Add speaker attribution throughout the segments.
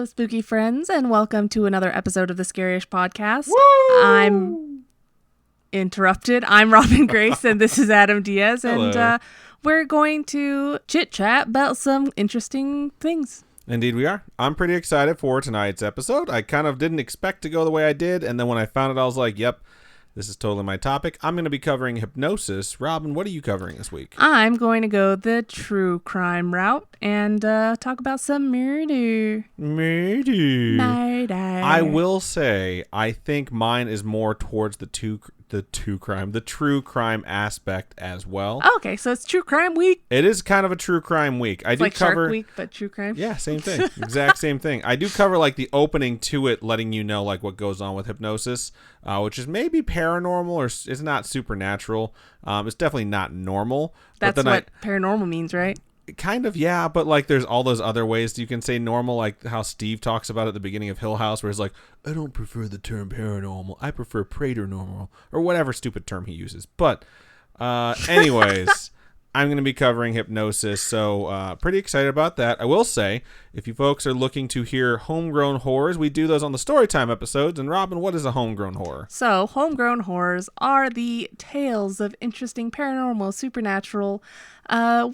Speaker 1: Hello, spooky friends, and welcome to another episode of the Scariest Podcast.
Speaker 2: Woo!
Speaker 1: I'm interrupted. I'm Robin Grace, and this is Adam Diaz,
Speaker 2: Hello.
Speaker 1: and we're going to chit-chat about some interesting things.
Speaker 2: Indeed we are. I'm pretty excited for tonight's episode. I kind of didn't expect to go the way I did, and then when I found it, I was like, yep, this is totally my topic. I'm going to be covering hypnosis. Robin, what are you covering this week?
Speaker 1: I'm going to go the true crime route and talk about some murder.
Speaker 2: Murder. I will say, I think mine is more towards the true crime aspect as well.
Speaker 1: Oh, okay, so it's True Crime Week.
Speaker 2: It is kind of a true crime week. I
Speaker 1: It's
Speaker 2: do
Speaker 1: like
Speaker 2: cover
Speaker 1: Shark Week, but true crime.
Speaker 2: Yeah, same thing. Exact same thing. I do cover like the opening to it, letting you know like what goes on with hypnosis, which is maybe paranormal or it's not supernatural. It's definitely not normal.
Speaker 1: That's
Speaker 2: but then
Speaker 1: what paranormal means, right?
Speaker 2: Kind of, yeah, but like there's all those other ways you can say normal, like how Steve talks about at the beginning of Hill House, where he's like, I don't prefer the term paranormal, I prefer praetornormal, or whatever stupid term he uses. But anyways, I'm going to be covering hypnosis, so pretty excited about that. I will say, if you folks are looking to hear homegrown horrors, we do those on the Storytime episodes. And Robin, what is a homegrown horror?
Speaker 1: So, homegrown horrors are the tales of interesting paranormal, supernatural,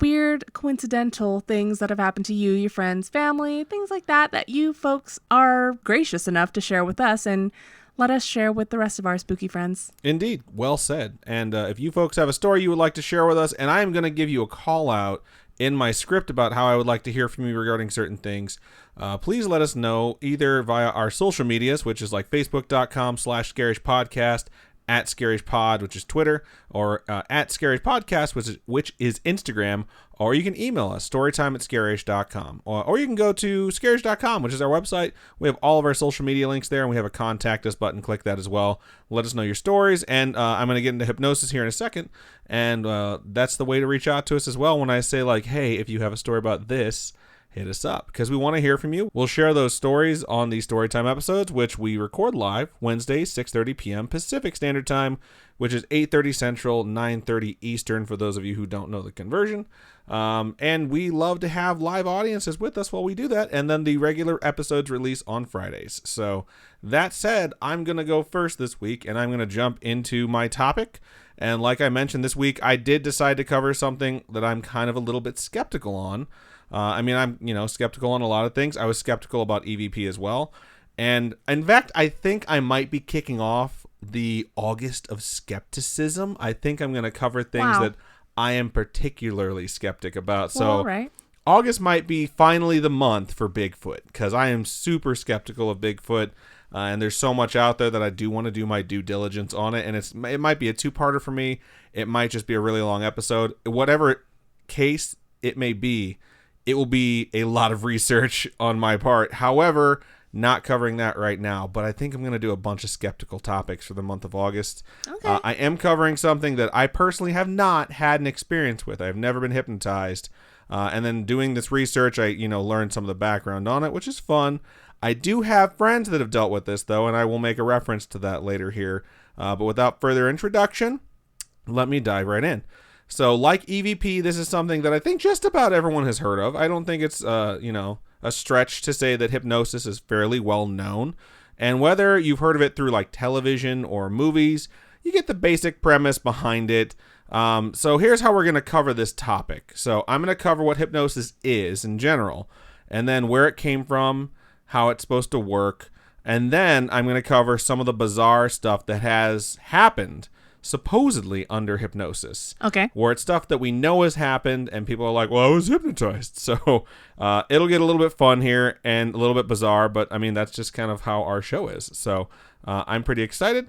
Speaker 1: weird, coincidental things that have happened to you, your friends, family, things like that you folks are gracious enough to share with us and let us share with the rest of our spooky friends.
Speaker 2: Indeed. Well said. And if you folks have a story you would like to share with us, and I'm going to give you a call out in my script about how I would like to hear from you regarding certain things, please let us know either via our social medias, which is like facebook.com/scarishpodcast, at scarishpod, which is Twitter, or at scarishpodcast, which is Instagram, or you can email us, storytime@scarish.com, or you can go to scarish.com, which is our website. We have all of our social media links there, and we have a contact us button. Click that as well. Let us know your stories, and I'm going to get into hypnosis here in a second, and that's the way to reach out to us as well when I say, like, hey, if you have a story about this, hit us up, because we want to hear from you. We'll share those stories on the Storytime episodes, which we record live Wednesdays, 6:30 p.m. Pacific Standard Time, which is 8:30 Central, 9:30 Eastern, for those of you who don't know the conversion. And we love to have live audiences with us while we do that, and then the regular episodes release on Fridays. So that said, I'm going to go first this week, and I'm going to jump into my topic. And like I mentioned, this week I did decide to cover something that I'm kind of a little bit skeptical on. I'm skeptical on a lot of things. I was skeptical about EVP as well. And in fact, I think I might be kicking off the August of skepticism. I think I'm going to cover things that I am particularly skeptic about. So
Speaker 1: all right. August
Speaker 2: might be finally the month for Bigfoot, because I am super skeptical of Bigfoot. And there's so much out there that I do want to do my due diligence on it. And it might be a two-parter for me. It might just be a really long episode. Whatever case it may be, it will be a lot of research on my part. However, not covering that right now, but I think I'm going to do a bunch of skeptical topics for the month of August.
Speaker 1: Okay.
Speaker 2: I am covering something that I personally have not had an experience with. I've never been hypnotized. And then doing this research, I learned some of the background on it, which is fun. I do have friends that have dealt with this, though, and I will make a reference to that later here. But without further introduction, let me dive right in. So like EVP, this is something that I think just about everyone has heard of. I don't think it's, a stretch to say that hypnosis is fairly well known. And whether you've heard of it through like television or movies, you get the basic premise behind it. So here's how we're going to cover this topic. So I'm going to cover what hypnosis is in general, and then where it came from, how it's supposed to work. And then I'm going to cover some of the bizarre stuff that has happened supposedly under hypnosis.
Speaker 1: Okay.
Speaker 2: Where it's stuff that we know has happened and people are like, well, I was hypnotized. So it'll get a little bit fun here and a little bit bizarre, but I mean, that's just kind of how our show is. So I'm pretty excited.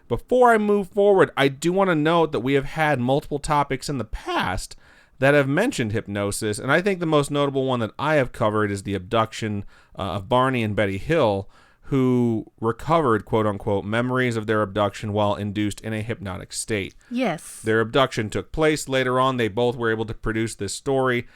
Speaker 2: Before I move forward, I do want to note that we have had multiple topics in the past that have mentioned hypnosis, and I think the most notable one that I have covered is the abduction of Barney and Betty Hill, who recovered, quote-unquote, memories of their abduction while induced in a hypnotic state.
Speaker 1: Yes.
Speaker 2: Their abduction took place. Later on, they both were able to produce this story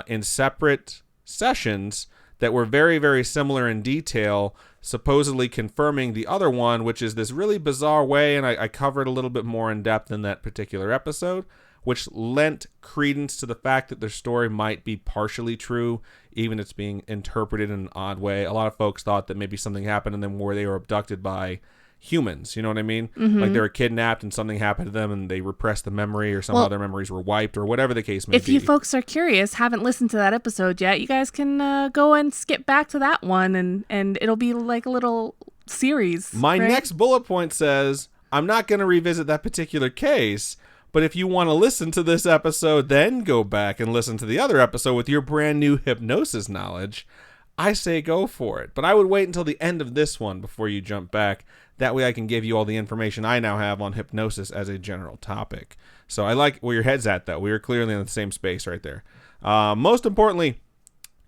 Speaker 2: in separate sessions that were very, very similar in detail, supposedly confirming the other one, which is this really bizarre way, and I covered a little bit more in depth in that particular episode, which lent credence to the fact that their story might be partially true, even if it's being interpreted in an odd way. A lot of folks thought that maybe something happened to them where they were abducted by humans, you know what I mean? Like they were kidnapped and something happened to them and they repressed the memory, or somehow their memories were wiped, or whatever the case may be.
Speaker 1: If you folks are curious, haven't listened to that episode yet, you guys can go and skip back to that one, and it'll be like a little series.
Speaker 2: My
Speaker 1: right?
Speaker 2: next bullet point says, I'm not going to revisit that particular case, but if you want to listen to this episode, then go back and listen to the other episode with your brand new hypnosis knowledge, I say go for it. But I would wait until the end of this one before you jump back. That way I can give you all the information I now have on hypnosis as a general topic. So I like where your head's at, though. We are clearly in the same space right there. Most importantly,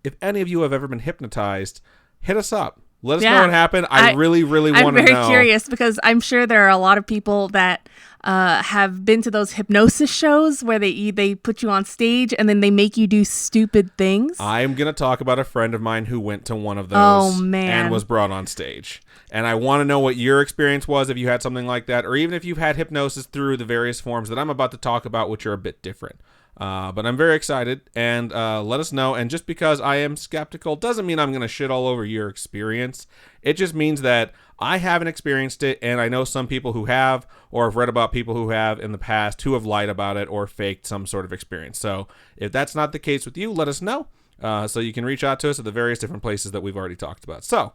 Speaker 2: if any of you have ever been hypnotized, hit us up. Let us know what happened. I really want to know.
Speaker 1: I'm very curious, because I'm sure there are a lot of people that have been to those hypnosis shows where they put you on stage and then they make you do stupid things.
Speaker 2: I'm going to talk about a friend of mine who went to one of those and was brought on stage. And I want to know what your experience was, if you had something like that, or even if you've had hypnosis through the various forms that I'm about to talk about, which are a bit different. But I'm very excited, and let us know. And just because I am skeptical doesn't mean I'm going to shit all over your experience. It just means that I haven't experienced it, and I know some people who have, or have read about people who have in the past who have lied about it or faked some sort of experience. So if that's not the case with you, let us know. So you can reach out to us at the various different places that we've already talked about. So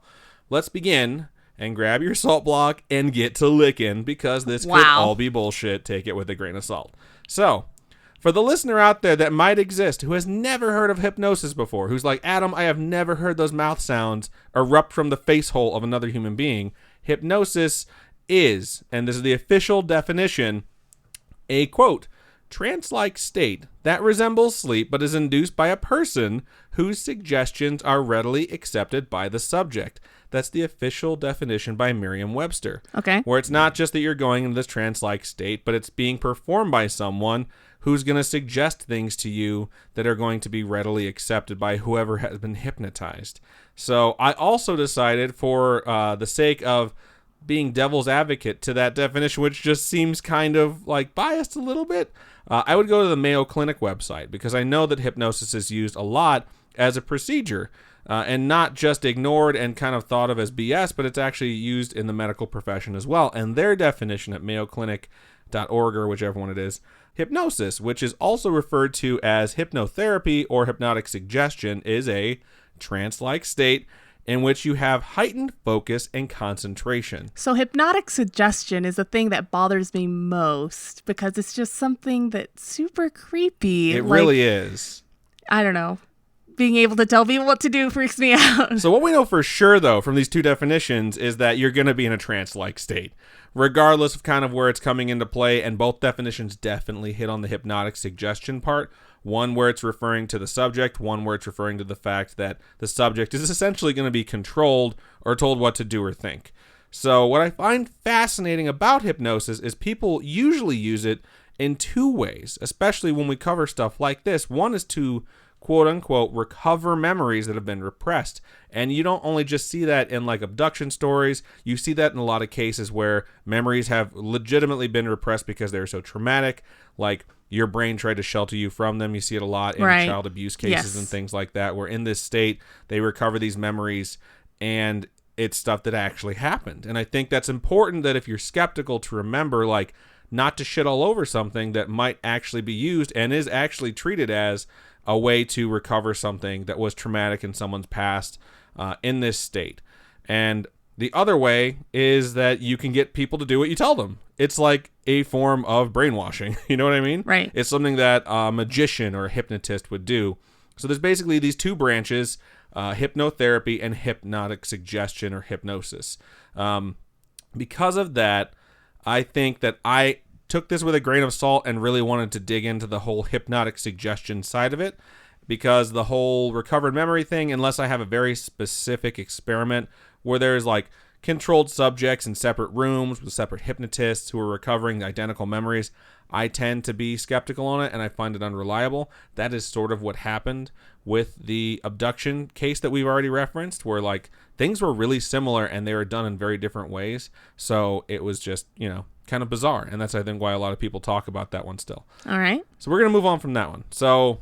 Speaker 2: let's begin. And grab your salt block and get to licking, because this could all be bullshit. Take it with a grain of salt. So, for the listener out there that might exist who has never heard of hypnosis before, who's like, Adam, I have never heard those mouth sounds erupt from the face hole of another human being. Hypnosis is, and this is the official definition, a, quote, trance-like state that resembles sleep but is induced by a person whose suggestions are readily accepted by the subject. That's the official definition by Merriam-Webster.
Speaker 1: Okay.
Speaker 2: Where it's not just that you're going into this trance-like state, but it's being performed by someone who's going to suggest things to you that are going to be readily accepted by whoever has been hypnotized. So I also decided, for the sake of being devil's advocate to that definition, which just seems kind of like biased a little bit, I would go to the Mayo Clinic website, because I know that hypnosis is used a lot as a procedure. And not just ignored and kind of thought of as BS, but it's actually used in the medical profession as well. And their definition at mayoclinic.org, or whichever one it is, hypnosis, which is also referred to as hypnotherapy or hypnotic suggestion, is a trance-like state in which you have heightened focus and concentration.
Speaker 1: So hypnotic suggestion is the thing that bothers me most, because it's just something that's super creepy.
Speaker 2: It really is.
Speaker 1: I don't know. Being able to tell people what to do freaks me out.
Speaker 2: So what we know for sure, though, from these two definitions is that you're going to be in a trance-like state, regardless of kind of where it's coming into play. And both definitions definitely hit on the hypnotic suggestion part. One where it's referring to the subject, one where it's referring to the fact that the subject is essentially going to be controlled or told what to do or think. So what I find fascinating about hypnosis is people usually use it in two ways, especially when we cover stuff like this. One is to, quote unquote, recover memories that have been repressed. And you don't only just see that in like abduction stories, you see that in a lot of cases where memories have legitimately been repressed because they're so traumatic, like your brain tried to shelter you from them. You see it a lot in child abuse cases and things like that, where in this state they recover these memories and it's stuff that actually happened. And I think that's important, that if you're skeptical, to remember, like, not to shit all over something that might actually be used and is actually treated as a way to recover something that was traumatic in someone's past in this state. And the other way is that you can get people to do what you tell them. It's like a form of brainwashing. You know what I mean?
Speaker 1: Right.
Speaker 2: It's something that a magician or a hypnotist would do. So there's basically these two branches, hypnotherapy and hypnotic suggestion or hypnosis. Because of that, I think that I took this with a grain of salt and really wanted to dig into the whole hypnotic suggestion side of it, because the whole recovered memory thing, unless I have a very specific experiment where there's like controlled subjects in separate rooms with separate hypnotists who are recovering identical memories, I tend to be skeptical on it, and I find it unreliable. That is sort of what happened with the abduction case that we've already referenced, where like things were really similar and they were done in very different ways. So it was just, kind of bizarre. And that's, I think, why a lot of people talk about that one still.
Speaker 1: All right.
Speaker 2: So we're going to move on from that one. So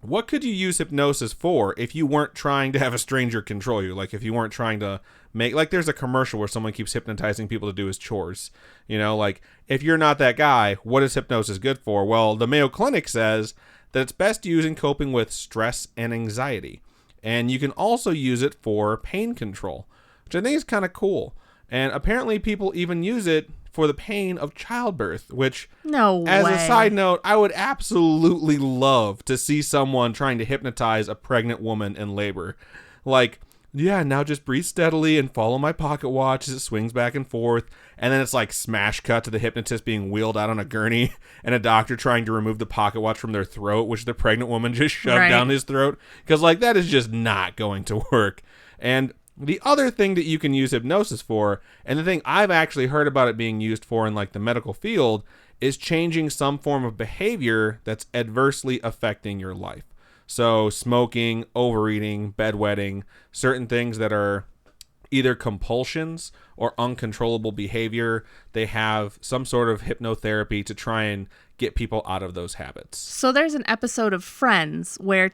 Speaker 2: what could you use hypnosis for if you weren't trying to have a stranger control you? Like if you weren't trying to make, like there's a commercial where someone keeps hypnotizing people to do his chores. Like if you're not that guy, what is hypnosis good for? Well, the Mayo Clinic says that it's best used in coping with stress and anxiety. And you can also use it for pain control, which I think is kind of cool. And apparently people even use it for the pain of childbirth, which,
Speaker 1: no way.
Speaker 2: As a side note, I would absolutely love to see someone trying to hypnotize a pregnant woman in labor. Like, yeah, now just breathe steadily and follow my pocket watch as it swings back and forth. And then it's like smash cut to the hypnotist being wheeled out on a gurney and a doctor trying to remove the pocket watch from their throat, which the pregnant woman just shoved down his throat. Because, like, that is just not going to work. And the other thing that you can use hypnosis for, and the thing I've actually heard about it being used for in like the medical field, is changing some form of behavior that's adversely affecting your life. So smoking, overeating, bedwetting, certain things that are either compulsions or uncontrollable behavior, they have some sort of hypnotherapy to try and get people out of those habits.
Speaker 1: So there's an episode of Friends where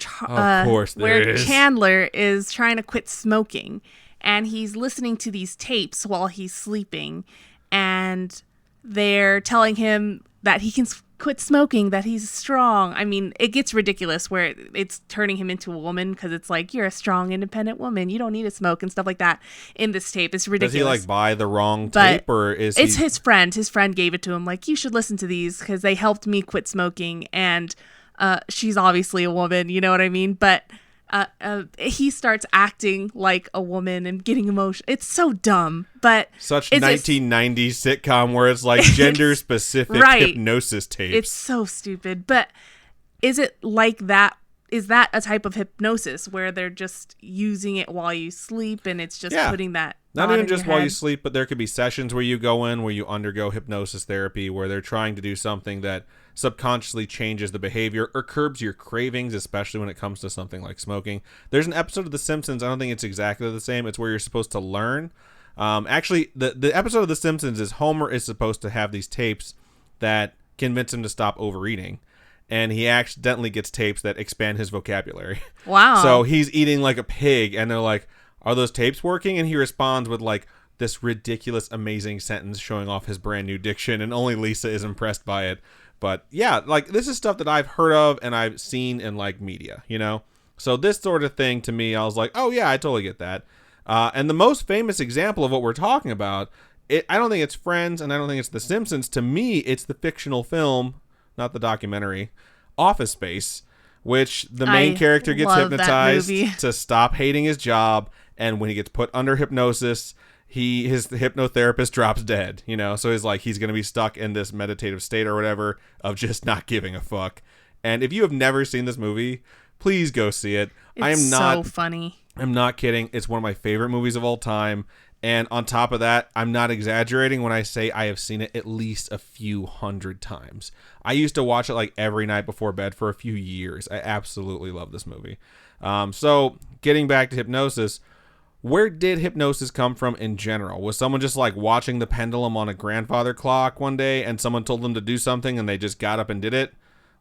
Speaker 2: where
Speaker 1: Chandler is trying to quit smoking, and he's listening to these tapes while he's sleeping, and they're telling him that he can quit smoking, that he's strong. I mean, it gets ridiculous where it's turning him into a woman because it's like, you're a strong, independent woman. You don't need to smoke and stuff like that in this tape. It's ridiculous.
Speaker 2: Does he like buy the wrong tape, or is
Speaker 1: it's his friend? His friend gave it to him. Like, you should listen to these because they helped me quit smoking. And she's obviously a woman, you know what I mean? But he starts acting like a woman and getting emotional. It's so dumb, but
Speaker 2: such 1990s sitcom where it's like gender specific hypnosis tapes.
Speaker 1: It's so stupid. But is it like that? Is that a type of hypnosis where they're just using it while you sleep and it's just putting that
Speaker 2: not even just while you sleep, but there could be sessions where you go in where you undergo hypnosis therapy where they're trying to do something that subconsciously changes the behavior or curbs your cravings, especially when it comes to something like smoking. There's an episode of The Simpsons, I don't think it's exactly the same, it's where you're supposed to learn. Actually, the episode of The Simpsons is Homer is supposed to have these tapes that convince him to stop overeating. And he accidentally gets tapes that expand his vocabulary.
Speaker 1: Wow.
Speaker 2: So he's eating like a pig, and they're like, are those tapes working? And he responds with like this ridiculous, amazing sentence showing off his brand new diction, and only Lisa is impressed by it. But yeah, like this is stuff that I've heard of and I've seen in like media, So this sort of thing to me, I was like, oh yeah, I totally get that. And the most famous example of what we're talking about, I don't think it's Friends and I don't think it's The Simpsons. To me, it's the fictional film, not the documentary, Office Space, which the main character gets hypnotized to stop hating his job, and when he gets put under hypnosis, his hypnotherapist drops dead, so he's going to be stuck in this meditative state or whatever of just not giving a fuck. And if you have never seen this movie, please go see it.
Speaker 1: It's so funny.
Speaker 2: I'm not kidding. It's one of my favorite movies of all time. And on top of that, I'm not exaggerating when I say I have seen it at least a few hundred times. I used to watch it like every night before bed for a few years. I absolutely love this movie. So getting back to hypnosis, where did hypnosis come from in general? Was someone just like watching the pendulum on a grandfather clock one day and someone told them to do something and they just got up and did it?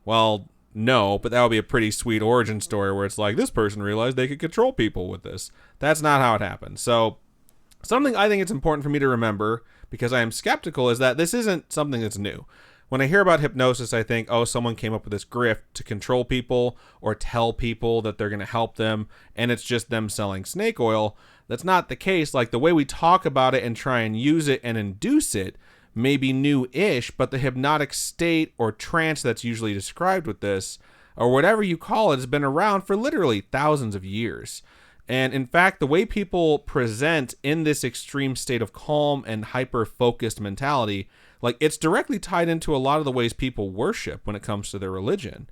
Speaker 2: Well, no, but that would be a pretty sweet origin story where it's like this person realized they could control people with this. That's not how it happened. So something I think it's important for me to remember, because I am skeptical, is that this isn't something that's new. When I hear about hypnosis, I think, oh, someone came up with this grift to control people or tell people that they're going to help them, and it's just them selling snake oil. That's not the case. Like, the way we talk about it and try and use it and induce it may be new-ish, but the hypnotic state or trance that's usually described with this, or whatever you call it, has been around for literally thousands of years. And in fact, the way people present in this extreme state of calm and hyper-focused mentality, like, it's directly tied into a lot of the ways people worship when it comes to their religion.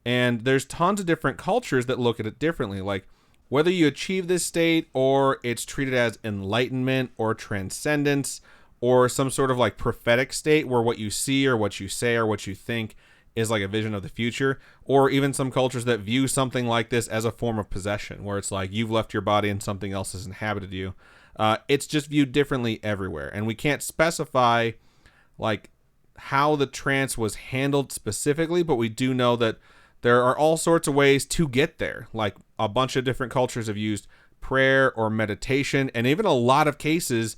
Speaker 2: And there's tons of different cultures that look at it differently. Like, whether you achieve this state or it's treated as enlightenment or transcendence or some sort of like prophetic state where what you see or what you say or what you think is like a vision of the future, or even some cultures that view something like this as a form of possession, where it's like you've left your body and something else has inhabited you. It's just viewed differently everywhere. And we can't specify like how the trance was handled specifically, but we do know that there are all sorts of ways to get there. Like a bunch of different cultures have used prayer or meditation, and even a lot of cases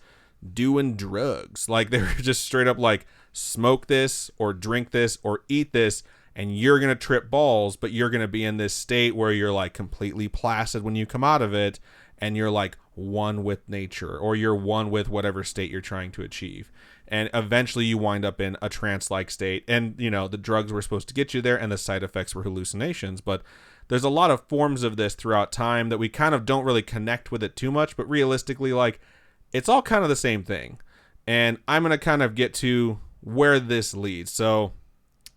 Speaker 2: doing drugs. Like they're just straight up like, smoke this or drink this or eat this and you're going to trip balls, but you're going to be in this state where you're like completely placid when you come out of it, and you're like one with nature, or you're one with whatever state you're trying to achieve. And eventually you wind up in a trance-like state. And, you know, the drugs were supposed to get you there and the side effects were hallucinations. But there's a lot of forms of this throughout time that we kind of don't really connect with it too much. But realistically, like, it's all kind of the same thing. And I'm going to kind of get to where this leads. So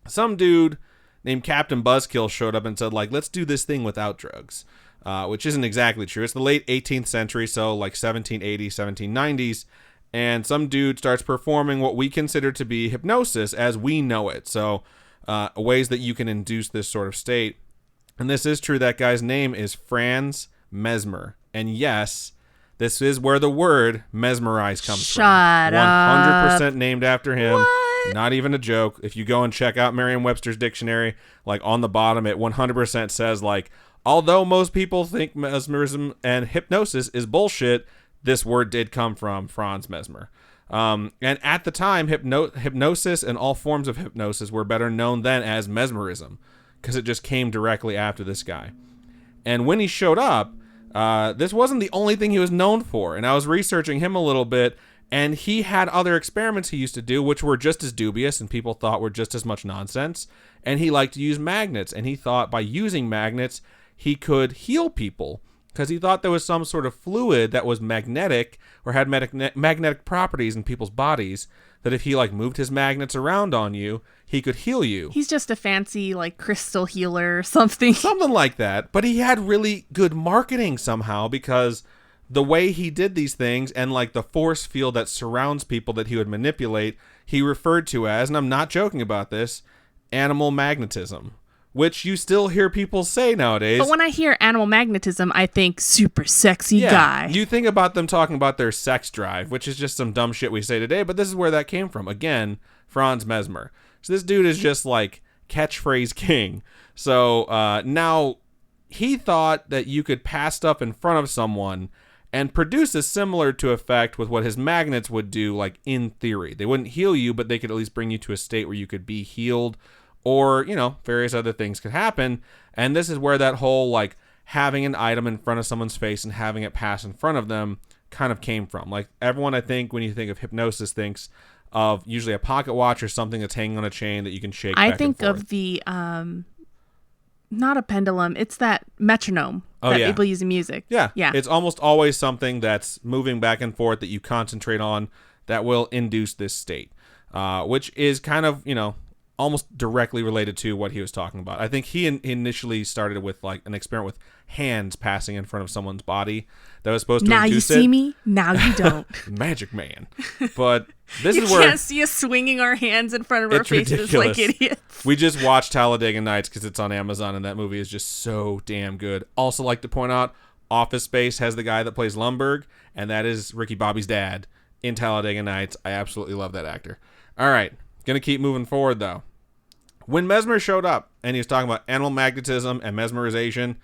Speaker 2: some dude named Captain Buzzkill showed up and said, like, let's do this thing without drugs, which isn't exactly true. It's the late 18th century, so like 1780s, 1790s, and some dude starts performing what we consider to be hypnosis as we know it. So ways that you can induce this sort of state. And this is true. That guy's name is Franz Mesmer. And yes, this is where the word mesmerize comes from.
Speaker 1: Shut up.
Speaker 2: 100% named after him.
Speaker 1: What?
Speaker 2: Not even a joke. If you go and check out Merriam-Webster's dictionary, like on the bottom, it 100% says, like, although most people think mesmerism and hypnosis is bullshit, this word did come from Franz Mesmer. And at the time, hypnosis and all forms of hypnosis were better known then as mesmerism, because it just came directly after this guy. And when he showed up, this wasn't the only thing he was known for, and I was researching him a little bit, and he had other experiments he used to do, which were just as dubious and people thought were just as much nonsense, and he liked to use magnets, and he thought by using magnets, he could heal people, because he thought there was some sort of fluid that was magnetic, or had magnetic properties in people's bodies, that if he like moved his magnets around on you, he could heal you.
Speaker 1: He's just a fancy like crystal healer or something.
Speaker 2: Something like that. But he had really good marketing somehow, because the way he did these things and like the force field that surrounds people that he would manipulate, he referred to as, and I'm not joking about this, animal magnetism, which you still hear people say nowadays.
Speaker 1: But when I hear animal magnetism, I think super sexy guy.
Speaker 2: You think about them talking about their sex drive, which is just some dumb shit we say today, but this is where that came from. Again, Franz Mesmer. So this dude is just like catchphrase king. So now he thought that you could pass stuff in front of someone and produce a similar to effect with what his magnets would do, like in theory. They wouldn't heal you, but they could at least bring you to a state where you could be healed, or, you know, various other things could happen. And this is where that whole, like, having an item in front of someone's face and having it pass in front of them kind of came from. Like, everyone, I think, when you think of hypnosis, thinks of usually a pocket watch or something that's hanging on a chain that you can shake back and forth.
Speaker 1: I think of the, not a pendulum, it's that metronome that people use in music.
Speaker 2: Yeah. It's almost always something that's moving back and forth that you concentrate on that will induce this state, which is kind of, you know, almost directly related to what he was talking about. I think he initially started with like an experiment with hands passing in front of someone's body that was supposed to
Speaker 1: now
Speaker 2: induce
Speaker 1: you see me, now you don't.
Speaker 2: Magic man. But this
Speaker 1: you
Speaker 2: is where
Speaker 1: can't see us swinging our hands in front of our faces
Speaker 2: ridiculous.
Speaker 1: like idiots.
Speaker 2: We just watched Talladega Nights because it's on Amazon, and that movie is just so damn good. Also like to point out, Office Space has the guy that plays Lumbergh, and that is Ricky Bobby's dad in Talladega Nights. I absolutely love that actor. All right. Gonna keep moving forward, though. When Mesmer showed up, and he was talking about animal magnetism and mesmerization,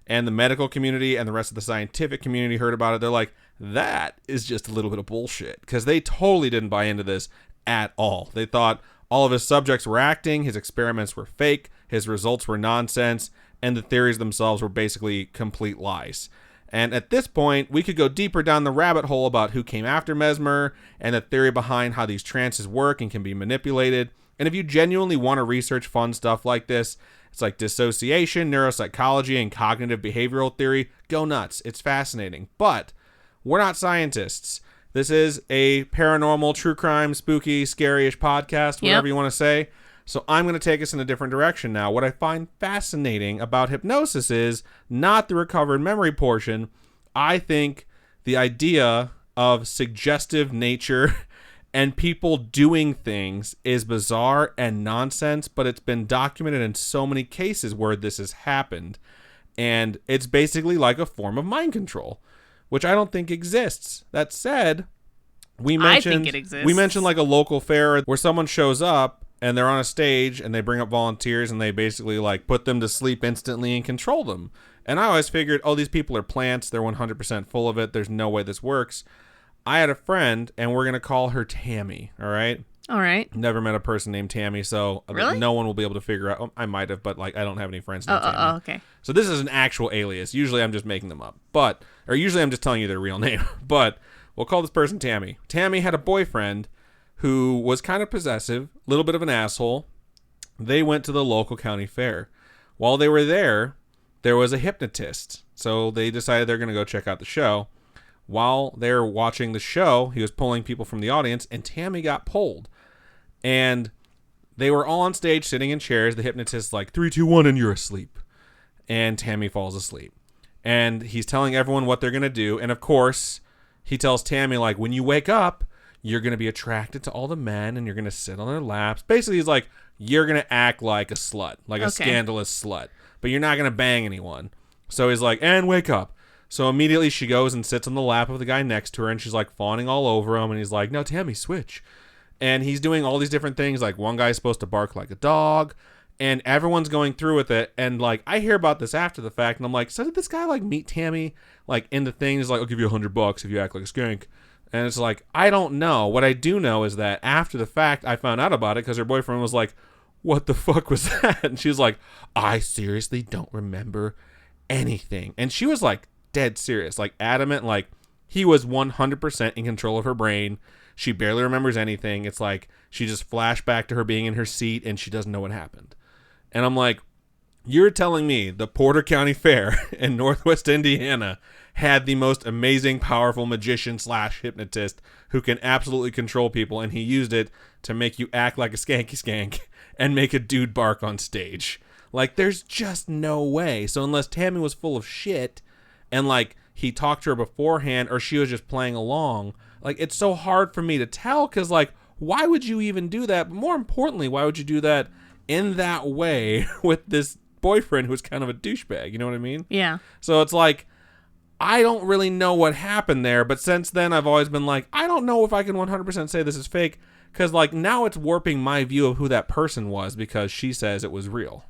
Speaker 2: and the medical community and the rest of the scientific community heard about it, they're like, that is just a little bit of bullshit. Because they totally didn't buy into this at all. They thought all of his subjects were acting, his experiments were fake, his results were nonsense, and the theories themselves were basically complete lies. And at this point, we could go deeper down the rabbit hole about who came after Mesmer and the theory behind how these trances work and can be manipulated. And if you genuinely want to research fun stuff like this, it's like dissociation, neuropsychology, and cognitive behavioral theory, go nuts. It's fascinating. But we're not scientists. This is a paranormal, true crime, spooky, scary-ish podcast, whatever you want to say. So I'm going to take us in a different direction now. What I find fascinating about hypnosis is not the recovered memory portion. I think the idea of suggestive nature and people doing things is bizarre and nonsense, but it's been documented in so many cases where this has happened. And it's basically like a form of mind control, which I don't think exists. That said,
Speaker 1: I think it exists.
Speaker 2: We mentioned like a local fair where someone shows up and they're on a stage and they bring up volunteers and they basically like put them to sleep instantly and control them. And I always figured, oh, these people are plants. They're 100% full of it. There's no way this works. I had a friend, and we're going to call her Tammy, all right?
Speaker 1: All right.
Speaker 2: Never met a person named Tammy, so
Speaker 1: really?
Speaker 2: No one will be able to figure out. I might have, but like I don't have any friends named Tammy.
Speaker 1: Oh, okay.
Speaker 2: So this is an actual alias. Usually I'm just making them up. Or usually I'm just telling you their real name. But we'll call this person Tammy. Tammy had a boyfriend who was kind of possessive, a little bit of an asshole. They went to the local county fair. While they were there was a hypnotist. So they decided they're going to go check out the show. While they were watching the show, he was pulling people from the audience, and Tammy got pulled. And they were all on stage sitting in chairs. The hypnotist's like, 3, 2, 1, and you're asleep. And Tammy falls asleep. And he's telling everyone what they're going to do. And of course, he tells Tammy, like, when you wake up, you're going to be attracted to all the men, and you're going to sit on their laps. Basically, he's like, you're going to act like a slut, like a scandalous slut. But you're not going to bang anyone. So he's like, and wake up. So immediately she goes and sits on the lap of the guy next to her, and she's like fawning all over him. And he's like, no, Tammy, switch. And he's doing all these different things. Like one guy's supposed to bark like a dog, and everyone's going through with it. And like, I hear about this after the fact, and I'm like, so did this guy like meet Tammy like in the thing? He's like, I'll give you $100 if you act like a skank. And it's like, I don't know. What I do know is that after the fact, I found out about it because her boyfriend was like, what the fuck was that? And she was like, I seriously don't remember anything. And she was like dead serious, like adamant, like he was 100% in control of her brain. She barely remembers anything. It's like she just flashed back to her being in her seat and she doesn't know what happened. And I'm like, you're telling me the Porter County Fair in Northwest Indiana had the most amazing, powerful magician / hypnotist who can absolutely control people, and he used it to make you act like a skanky skank and make a dude bark on stage. Like, there's just no way. So unless Tammy was full of shit and like he talked to her beforehand or she was just playing along, like it's so hard for me to tell, because like, why would you even do that? But more importantly, why would you do that in that way with this boyfriend who's kind of a douchebag? You know what I mean?
Speaker 1: Yeah.
Speaker 2: So it's like, I don't really know what happened there, but since then I've always been like, I don't know if I can 100% say this is fake, because like now it's warping my view of who that person was because she says it was real.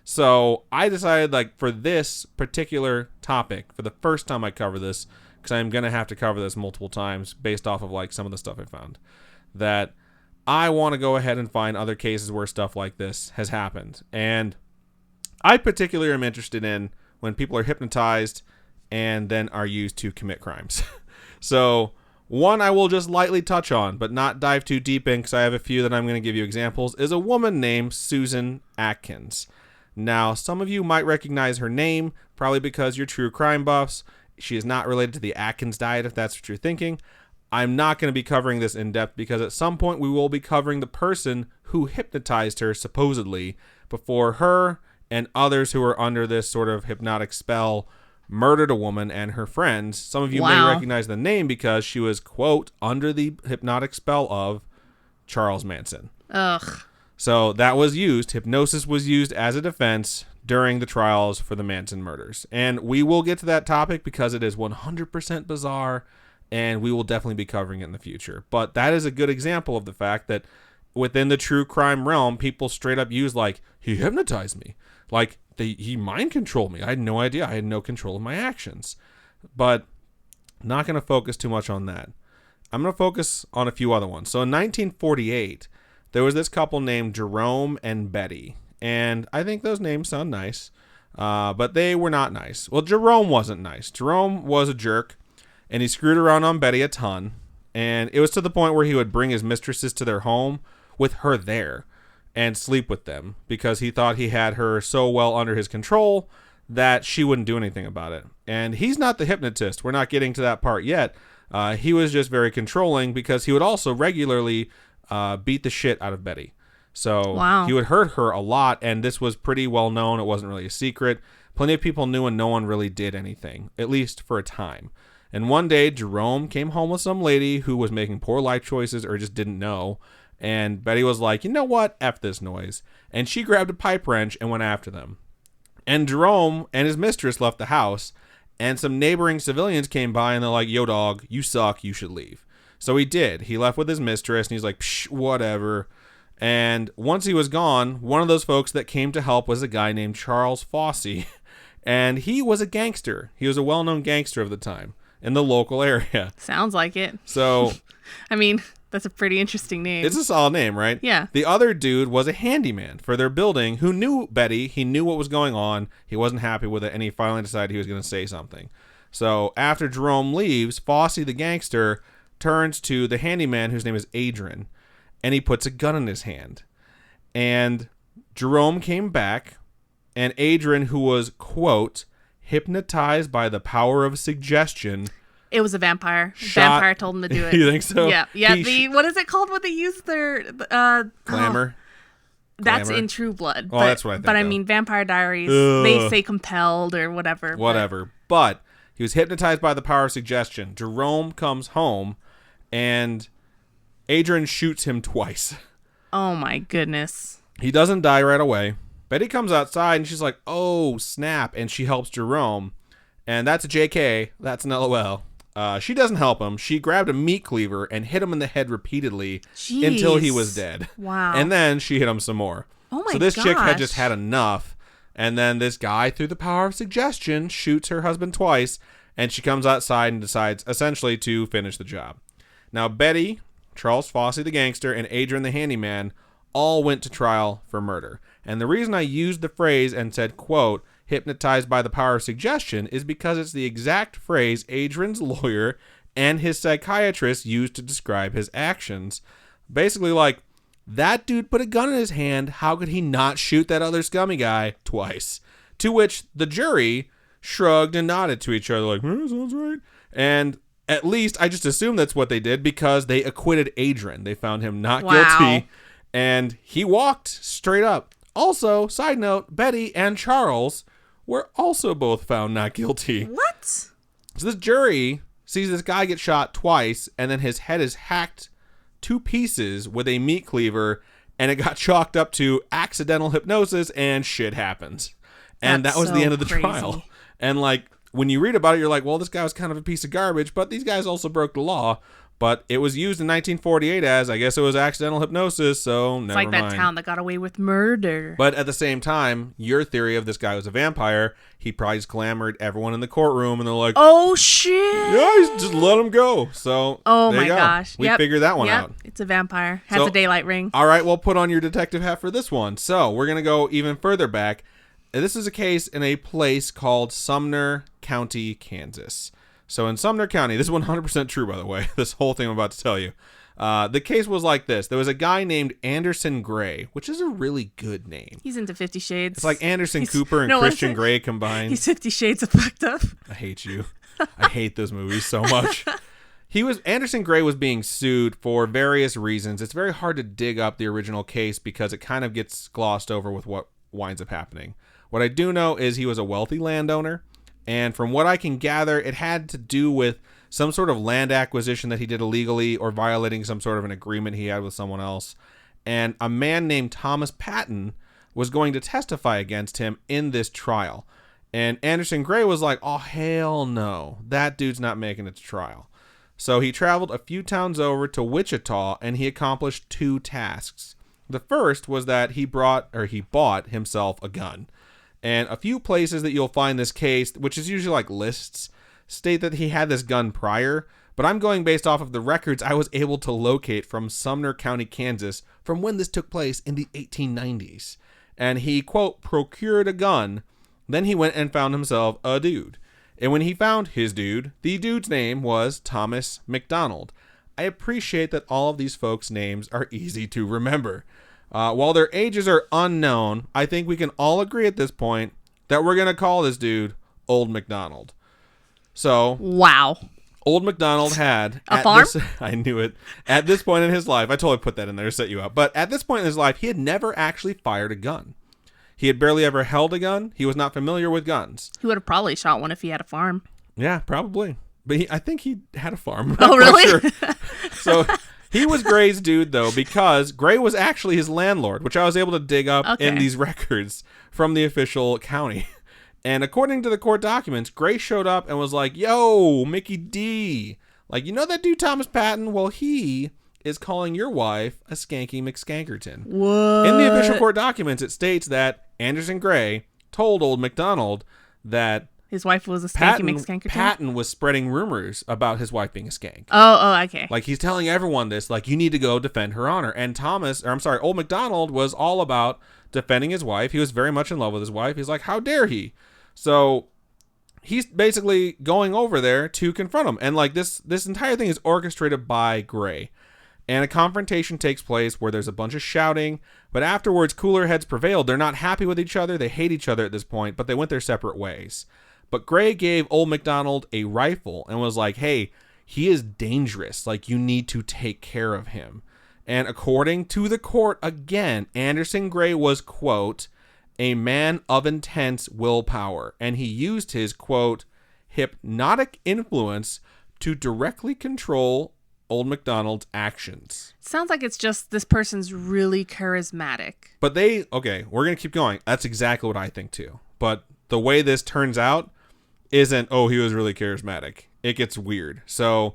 Speaker 2: So I decided, like, for this particular topic, for the first time I cover this, because I'm going to have to cover this multiple times based off of like some of the stuff I found, that I want to go ahead and find other cases where stuff like this has happened. And I particularly am interested in when people are hypnotized and then are used to commit crimes. So one I will just lightly touch on, but not dive too deep in, because I have a few that I'm going to give you examples, is a woman named Susan Atkins. Now, some of you might recognize her name, probably because you're true crime buffs. She is not related to the Atkins diet, if that's what you're thinking. I'm not going to be covering this in depth because at some point we will be covering the person who hypnotized her, supposedly, before her and others who are under this sort of hypnotic spell murdered a woman and her friends. Some of you may recognize the name because she was, quote, under the hypnotic spell of Charles Manson.
Speaker 1: Ugh.
Speaker 2: So that was used. Hypnosis was used as a defense during the trials for the Manson murders. And we will get to that topic because it is 100% bizarre, and we will definitely be covering it in the future. But that is a good example of the fact that within the true crime realm, people straight up use, like, he hypnotized me. Like, he mind controlled me. I had no idea. I had no control of my actions. But not going to focus too much on that. I'm going to focus on a few other ones. So in 1948, there was this couple named Jerome and Betty. And I think those names sound nice, but they were not nice. Well, Jerome wasn't nice. Jerome was a jerk, and he screwed around on Betty a ton. And it was to the point where he would bring his mistresses to their home with her there and sleep with them because he thought he had her so well under his control that she wouldn't do anything about it. And he's not the hypnotist. We're not getting to that part yet. He was just very controlling because he would also regularly beat the shit out of Betty. So
Speaker 1: Wow.
Speaker 2: he would hurt her a lot, and this was pretty well known. It wasn't really a secret. Plenty of people knew, and no one really did anything, at least for a time. And one day, Jerome came home with some lady who was making poor life choices or just didn't know. And Betty was like, you know what? F this noise. And she grabbed a pipe wrench and went after them. And Jerome and his mistress left the house. And some neighboring civilians came by and they're like, yo, dog, you suck. You should leave. So he did. He left with his mistress and he's like, psh, whatever. And once he was gone, one of those folks that came to help was a guy named Charles Fossey. And he was a gangster. He was a well-known gangster of the time in the local area.
Speaker 1: Sounds like it.
Speaker 2: So,
Speaker 1: I mean, that's a pretty interesting name.
Speaker 2: it's a solid name, right?
Speaker 1: Yeah.
Speaker 2: The other dude was a handyman for their building who knew Betty. He knew what was going on. He wasn't happy with it, and he finally decided he was going to say something. So after Jerome leaves, Fossey the gangster turns to the handyman whose name is Adrian, and he puts a gun in his hand. And Jerome came back, and Adrian, who was, quote, hypnotized by the power of suggestion.
Speaker 1: It was a vampire.
Speaker 2: Shot.
Speaker 1: Vampire told him to do it.
Speaker 2: You think so?
Speaker 1: Yeah. Yeah. What is it called when they use their
Speaker 2: Glamour.
Speaker 1: That's
Speaker 2: Glamour?
Speaker 1: in True Blood.
Speaker 2: Oh, that's what I think.
Speaker 1: But I
Speaker 2: of.
Speaker 1: mean, Vampire Diaries.
Speaker 2: Ugh.
Speaker 1: They say compelled or whatever.
Speaker 2: Whatever. But he was hypnotized by the power of suggestion. Jerome comes home, and Adrian shoots him twice.
Speaker 1: Oh my goodness.
Speaker 2: He doesn't die right away. Betty comes outside, and she's like, oh, snap, and she helps Jerome. And that's a JK. That's an LOL. She doesn't help him. She grabbed a meat cleaver and hit him in the head repeatedly until he was dead.
Speaker 1: Wow.
Speaker 2: And then she hit him some more.
Speaker 1: Oh my
Speaker 2: So this chick had
Speaker 1: gosh.
Speaker 2: just had enough. And then this guy, through the power of suggestion, shoots her husband twice. And she comes outside and decides, essentially, to finish the job. Now, Betty, Charles Fossey the gangster, and Adrian the handyman all went to trial for murder. And the reason I used the phrase and said, quote, hypnotized by the power of suggestion is because it's the exact phrase Adrian's lawyer and his psychiatrist used to describe his actions. Basically like, that dude put a gun in his hand, how could he not shoot that other scummy guy twice? To which the jury shrugged and nodded to each other like, sounds right. And at least I just assume that's what they did because they acquitted Adrian. They found him not guilty and he walked straight up. Also, side note, Betty and Charles were also both found not guilty.
Speaker 1: What?
Speaker 2: So this jury sees this guy get shot twice, and then his head is hacked to pieces with a meat cleaver, and it got chalked up to accidental hypnosis, and shit happens. And
Speaker 1: That's
Speaker 2: that was the
Speaker 1: so
Speaker 2: end of the
Speaker 1: crazy.
Speaker 2: trial. And like, when you read about it, you're like, well, this guy was kind of a piece of garbage, but these guys also broke the law. But it was used in 1948 as, I guess it was accidental hypnosis, so never mind.
Speaker 1: It's like that town that got away with murder.
Speaker 2: But at the same time, your theory of this guy was a vampire, he probably just glamored everyone in the courtroom, and they're like,
Speaker 1: oh, shit.
Speaker 2: yeah, just let him go. So,
Speaker 1: Oh
Speaker 2: there
Speaker 1: my
Speaker 2: you go.
Speaker 1: gosh.
Speaker 2: We figured that one out.
Speaker 1: It's a vampire. Has
Speaker 2: So-
Speaker 1: a daylight ring.
Speaker 2: All right, well, put on your detective hat for this one. So, we're going to go even further back. This is a case in a place called Sumner County, Kansas. So in Sumner County, this is 100% true, by the way, this whole thing I'm about to tell you. The case was like this. There was a guy named Anderson Gray, which is a really good name.
Speaker 1: He's into 50 Shades.
Speaker 2: It's like Anderson Cooper and Christian Grey combined.
Speaker 1: He's 50 Shades of fucked up.
Speaker 2: I hate you. I hate those movies so much. Anderson Gray was being sued for various reasons. It's very hard to dig up the original case because it kind of gets glossed over with what winds up happening. What I do know is he was a wealthy landowner. And from what I can gather, it had to do with some sort of land acquisition that he did illegally or violating some sort of an agreement he had with someone else. And a man named Thomas Patton was going to testify against him in this trial. And Anderson Gray was like, oh, hell no. That dude's not making it to trial. So he traveled a few towns over to Wichita and he accomplished two tasks. The first was that he bought himself a gun. And a few places that you'll find this case, which is usually like lists, state that he had this gun prior. But I'm going based off of the records I was able to locate from Sumner County, Kansas, from when this took place in the 1890s. And he, quote, procured a gun. Then he went and found himself a dude. And when he found his dude, the dude's name was Thomas McDonald. I appreciate that all of these folks' names are easy to remember. While their ages are unknown, I think we can all agree at this point that we're going to call this dude Old McDonald. So,
Speaker 1: Wow.
Speaker 2: Old MacDonald had
Speaker 1: a farm?
Speaker 2: I knew it. At this point in his life, I totally put that in there to set you up. But at this point in his life, he had never actually fired a gun. He had barely ever held a gun. He was not familiar with guns.
Speaker 1: He would have probably shot one if he had a farm.
Speaker 2: Yeah, probably. But I think he had a farm.
Speaker 1: Oh, really?
Speaker 2: Sure. So he was Gray's dude, though, because Gray was actually his landlord, which I was able to dig up in these records from the official county. And according to the court documents, Gray showed up and was like, yo, Mickey D. Like, you know that dude Thomas Patton? Well, he is calling your wife a skanky McSkankerton.
Speaker 1: What?
Speaker 2: In the official court documents, it states that Anderson Gray told old MacDonald that
Speaker 1: his wife was a skanky McSkankerton?
Speaker 2: Patton was spreading rumors about his wife being a skank.
Speaker 1: Oh, okay.
Speaker 2: Like, he's telling everyone this, like, you need to go defend her honor. And old MacDonald was all about defending his wife. He was very much in love with his wife. He's like, how dare he? So he's basically going over there to confront him. And like this entire thing is orchestrated by Gray. And a confrontation takes place where there's a bunch of shouting, but afterwards cooler heads prevailed. They're not happy with each other. They hate each other at this point, but they went their separate ways. But Gray gave old MacDonald a rifle and was like, hey, he is dangerous. Like, you need to take care of him. And according to the court, again, Anderson Gray was, quote, a man of intense willpower. And he used his, quote, hypnotic influence to directly control old MacDonald's actions.
Speaker 1: Sounds like it's just this person's really charismatic.
Speaker 2: But we're going to keep going. That's exactly what I think too. But the way this turns out isn't, oh, he was really charismatic. It gets weird. So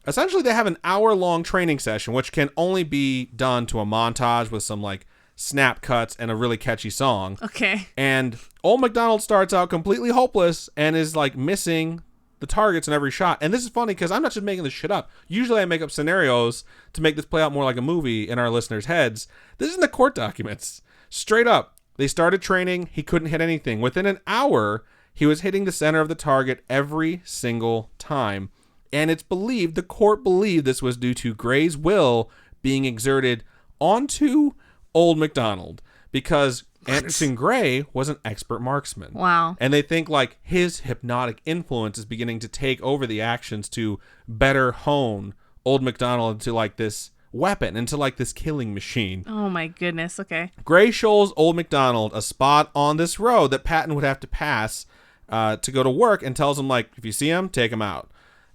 Speaker 2: essentially they have an hour-long training session, which can only be done to a montage with some like snap cuts and a really catchy song.
Speaker 1: Okay.
Speaker 2: And old MacDonald starts out completely hopeless and is like missing the targets in every shot. And this is funny because I'm not just making this shit up. Usually I make up scenarios to make this play out more like a movie in our listeners' heads. This is in the court documents. Straight up. They started training. He couldn't hit anything. Within an hour, he was hitting the center of the target every single time. And it's believed, the court believed this was due to Gray's will being exerted onto old MacDonald, because Anderson Gray was an expert marksman.
Speaker 1: Wow.
Speaker 2: And they think like his hypnotic influence is beginning to take over the actions to better hone old MacDonald into like this weapon, into like this killing machine.
Speaker 1: Oh my goodness. Okay.
Speaker 2: Gray shows old MacDonald a spot on this road that Patton would have to pass to go to work, and tells him like, if you see him, take him out.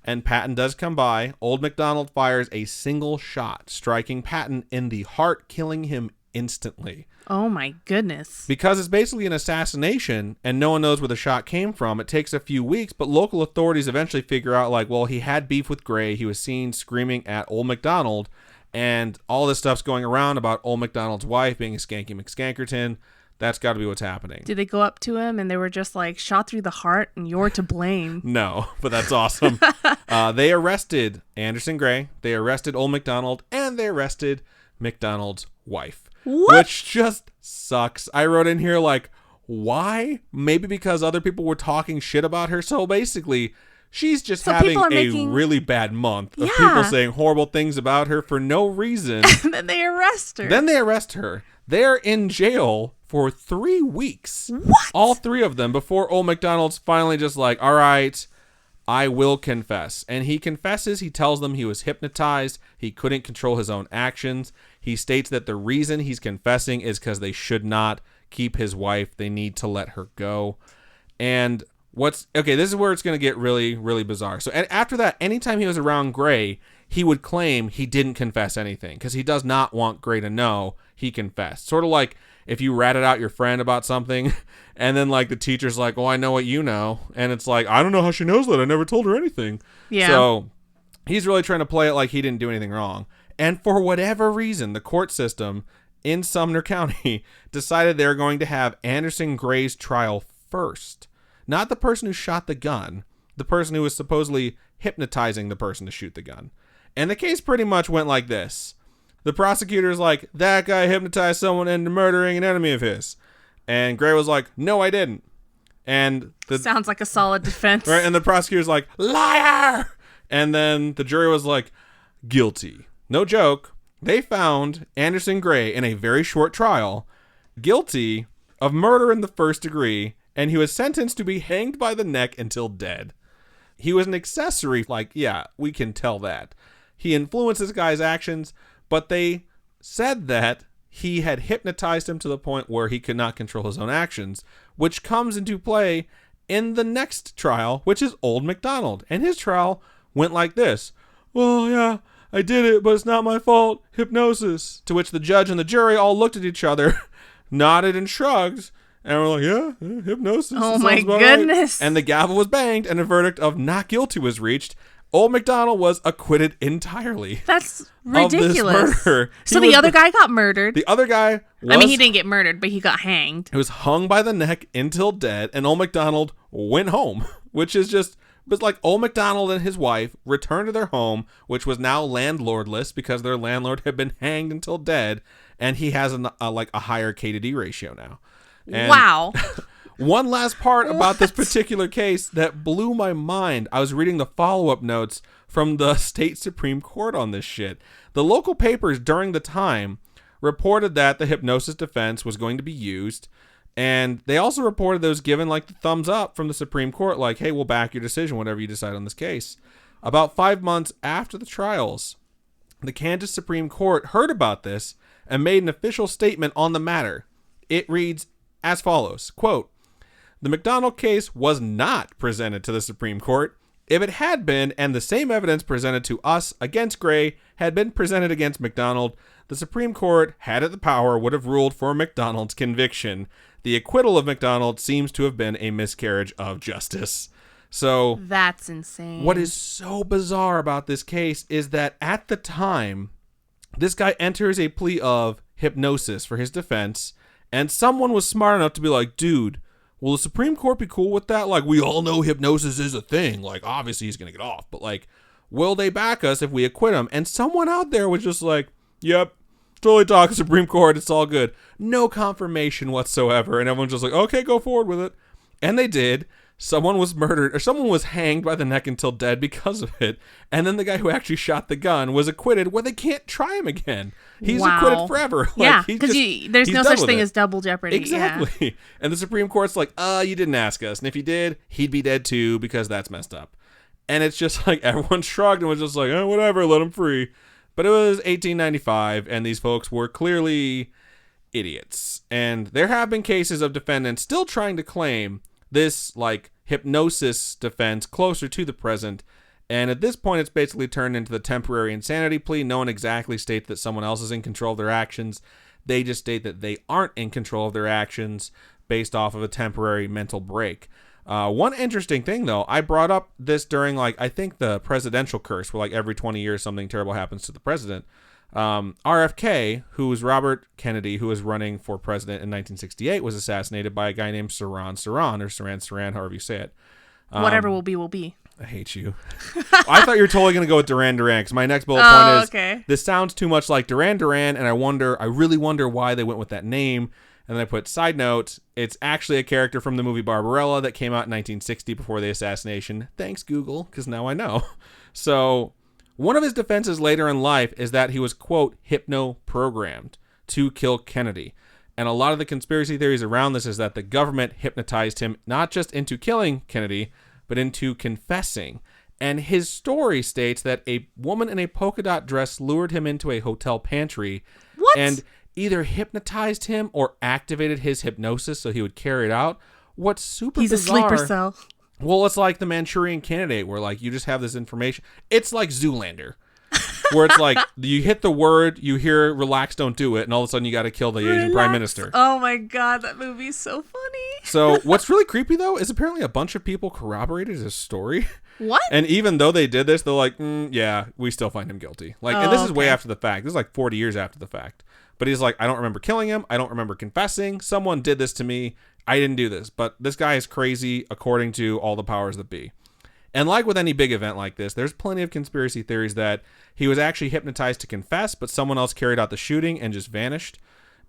Speaker 2: And Patton does come by. Old MacDonald fires a single shot, striking Patton in the heart, killing him instantly.
Speaker 1: Oh my goodness.
Speaker 2: Because it's basically an assassination and no one knows where the shot came from, it takes a few weeks, but local authorities eventually figure out like, well, he had beef with Gray. He was seen screaming at old MacDonald, and all this stuff's going around about old MacDonald's wife being a skanky McSkankerton. That's got to be what's happening.
Speaker 1: Did they go up to him and they were just like, shot through the heart and you're to blame?
Speaker 2: No, but that's awesome. They arrested Anderson Gray, they arrested old MacDonald, and they arrested MacDonald's wife.
Speaker 1: What?
Speaker 2: Which just sucks. I wrote in here like, why? Maybe because other people were talking shit about her. So basically, she's just having a really bad month of people saying horrible things about her for no reason.
Speaker 1: And then they arrest her.
Speaker 2: They're in jail for 3 weeks.
Speaker 1: What?
Speaker 2: All three of them, before old MacDonald's finally just like, all right, I will confess. And he confesses. He tells them he was hypnotized. He couldn't control his own actions. He states that the reason he's confessing is because they should not keep his wife. They need to let her go. And this is where it's going to get really, really bizarre. So after that, anytime he was around Gray, he would claim he didn't confess anything because he does not want Gray to know he confessed. Sort of like if you ratted out your friend about something and then like the teacher's like, oh, I know what you know. And it's like, I don't know how she knows that. I never told her anything.
Speaker 1: Yeah.
Speaker 2: So he's really trying to play it like he didn't do anything wrong. And for whatever reason, the court system in Sumner County decided they're going to have Anderson Gray's trial first. Not the person who shot the gun, the person who was supposedly hypnotizing the person to shoot the gun. And the case pretty much went like this. The prosecutor's like, that guy hypnotized someone into murdering an enemy of his. And Gray was like, no, I didn't. And
Speaker 1: sounds like a solid defense.
Speaker 2: Right, and the prosecutor's like, liar! And then the jury was like, guilty. No joke. They found Anderson Gray in a very short trial guilty of murder in the first degree, and he was sentenced to be hanged by the neck until dead. He was an accessory. Like, yeah, we can tell that. He influenced this guy's actions, but they said that he had hypnotized him to the point where he could not control his own actions, which comes into play in the next trial, which is Old MacDonald. And his trial went like this. Well, yeah, I did it, but it's not my fault. Hypnosis. To which the judge and the jury all looked at each other, nodded and shrugged, and were like, yeah, hypnosis.
Speaker 1: Oh my goodness.
Speaker 2: Right. And the gavel was banged, and a verdict of not guilty was reached. Old MacDonald was acquitted entirely.
Speaker 1: That's ridiculous.
Speaker 2: Of this murder.
Speaker 1: So the other guy got murdered.
Speaker 2: The other guy was...
Speaker 1: I mean, he didn't get murdered, but he got hanged.
Speaker 2: He was hung by the neck until dead, and Old MacDonald went home, which is just... But like Old MacDonald and his wife returned to their home, which was now landlordless because their landlord had been hanged until dead, and he has a higher K-to-D ratio now. And
Speaker 1: wow.
Speaker 2: One last part about this particular case that blew my mind. I was reading the follow-up notes from the state Supreme Court on this shit. The local papers during the time reported that the hypnosis defense was going to be used, and they also reported that it was given like the thumbs up from the Supreme Court, like, hey, we'll back your decision, whatever you decide on this case. About 5 months after the trials, the Kansas Supreme Court heard about this and made an official statement on the matter. It reads as follows, quote, the MacDonald case was not presented to the Supreme Court. If it had been, and the same evidence presented to us against Gray had been presented against MacDonald, the Supreme Court, had it the power, would have ruled for MacDonald's conviction. The acquittal of MacDonald seems to have been a miscarriage of justice. So
Speaker 1: that's insane.
Speaker 2: What is so bizarre about this case is that at the time, this guy enters a plea of hypnosis for his defense, and someone was smart enough to be like, dude, will the Supreme Court be cool with that? Like, we all know hypnosis is a thing. Like, obviously he's going to get off. But, like, will they back us if we acquit him? And someone out there was just like, yep, totally talk Supreme Court. It's all good. No confirmation whatsoever. And everyone's just like, okay, go forward with it. And they did. Someone was murdered, or someone was hanged by the neck until dead because of it. And then the guy who actually shot the gun was acquitted where they can't try him again. He's acquitted forever.
Speaker 1: Yeah, because there's no such thing as double jeopardy.
Speaker 2: Exactly. Yeah. And the Supreme Court's like, you didn't ask us. And if you did, he'd be dead too because that's messed up. And it's just like everyone shrugged and was just like, oh, whatever, let him free. But it was 1895, and these folks were clearly idiots. And there have been cases of defendants still trying to claim this like hypnosis defense closer to the present, and at this point it's basically turned into the temporary insanity plea. No one exactly states that someone else is in control of their actions. They just state that they aren't in control of their actions based off of a temporary mental break. One interesting thing though, I brought up this during I think the presidential curse, where every 20 years something terrible happens to the president. RFK, who was Robert Kennedy, who was running for president in 1968, was assassinated by a guy named Saran, however you say it.
Speaker 1: Whatever will be, will be.
Speaker 2: I hate you. I thought you were totally going to go with Duran Duran, because my next bullet point is,
Speaker 1: okay,
Speaker 2: this sounds too much like Duran Duran, and I really wonder why they went with that name. And then I put, side note, it's actually a character from the movie Barbarella that came out in 1960 before the assassination. Thanks, Google, because now I know. So one of his defenses later in life is that he was, quote, hypno-programmed to kill Kennedy. And a lot of the conspiracy theories around this is that the government hypnotized him not just into killing Kennedy, but into confessing. And his story states that a woman in a polka dot dress lured him into a hotel pantry.
Speaker 1: What?
Speaker 2: And either hypnotized him or activated his hypnosis so he would carry it out. What's super bizarre...
Speaker 1: He's a sleeper cell.
Speaker 2: Well, it's like the Manchurian Candidate, where you just have this information. It's like Zoolander, where it's you hit the word, you hear "relax, don't do it," and all of a sudden you got to kill the Asian prime minister.
Speaker 1: Oh my god, that movie's so funny.
Speaker 2: So what's really creepy though is apparently a bunch of people corroborated his story.
Speaker 1: What?
Speaker 2: And even though they did this, they're like, yeah, we still find him guilty. And this is way after the fact. This is 40 years after the fact. But he's like, I don't remember killing him. I don't remember confessing. Someone did this to me. I didn't do this. But this guy is crazy according to all the powers that be. And like with any big event like this, there's plenty of conspiracy theories that he was actually hypnotized to confess, but someone else carried out the shooting and just vanished.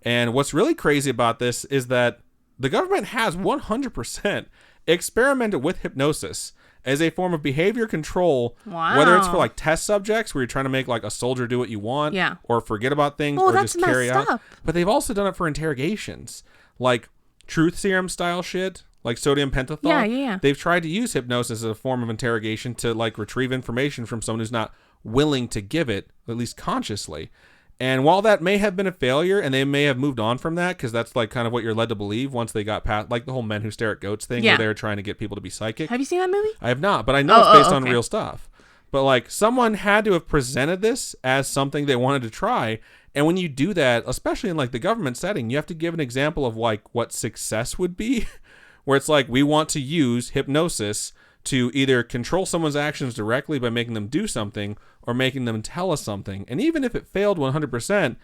Speaker 2: And what's really crazy about this is that the government has 100% experimented with hypnosis as a form of behavior control.
Speaker 1: Wow.
Speaker 2: Whether it's for test subjects where you're trying to make a soldier do what you want,
Speaker 1: yeah,
Speaker 2: or forget about things, or just carry out. But they've also done it for interrogations, truth serum style shit. like sodium pentothal.
Speaker 1: Yeah.
Speaker 2: They've tried to use hypnosis as a form of interrogation to like retrieve information from someone who's not willing to give it, at least consciously. And while that may have been a failure, and they may have moved on from that, because that's like kind of what you're led to believe once they got past, like the whole men who stare at goats thing, where they were trying to get people to be psychic.
Speaker 1: Have you seen that movie?
Speaker 2: I have not, but I know it's based on
Speaker 1: okay.
Speaker 2: real stuff. But like someone had to have presented this as something they wanted to try. And when you do that, especially in like the government setting, you have to give an example of like what success would be, where it's like, we want to use hypnosis to either control someone's actions directly by making them do something or making them tell us something. And even if it failed 100%,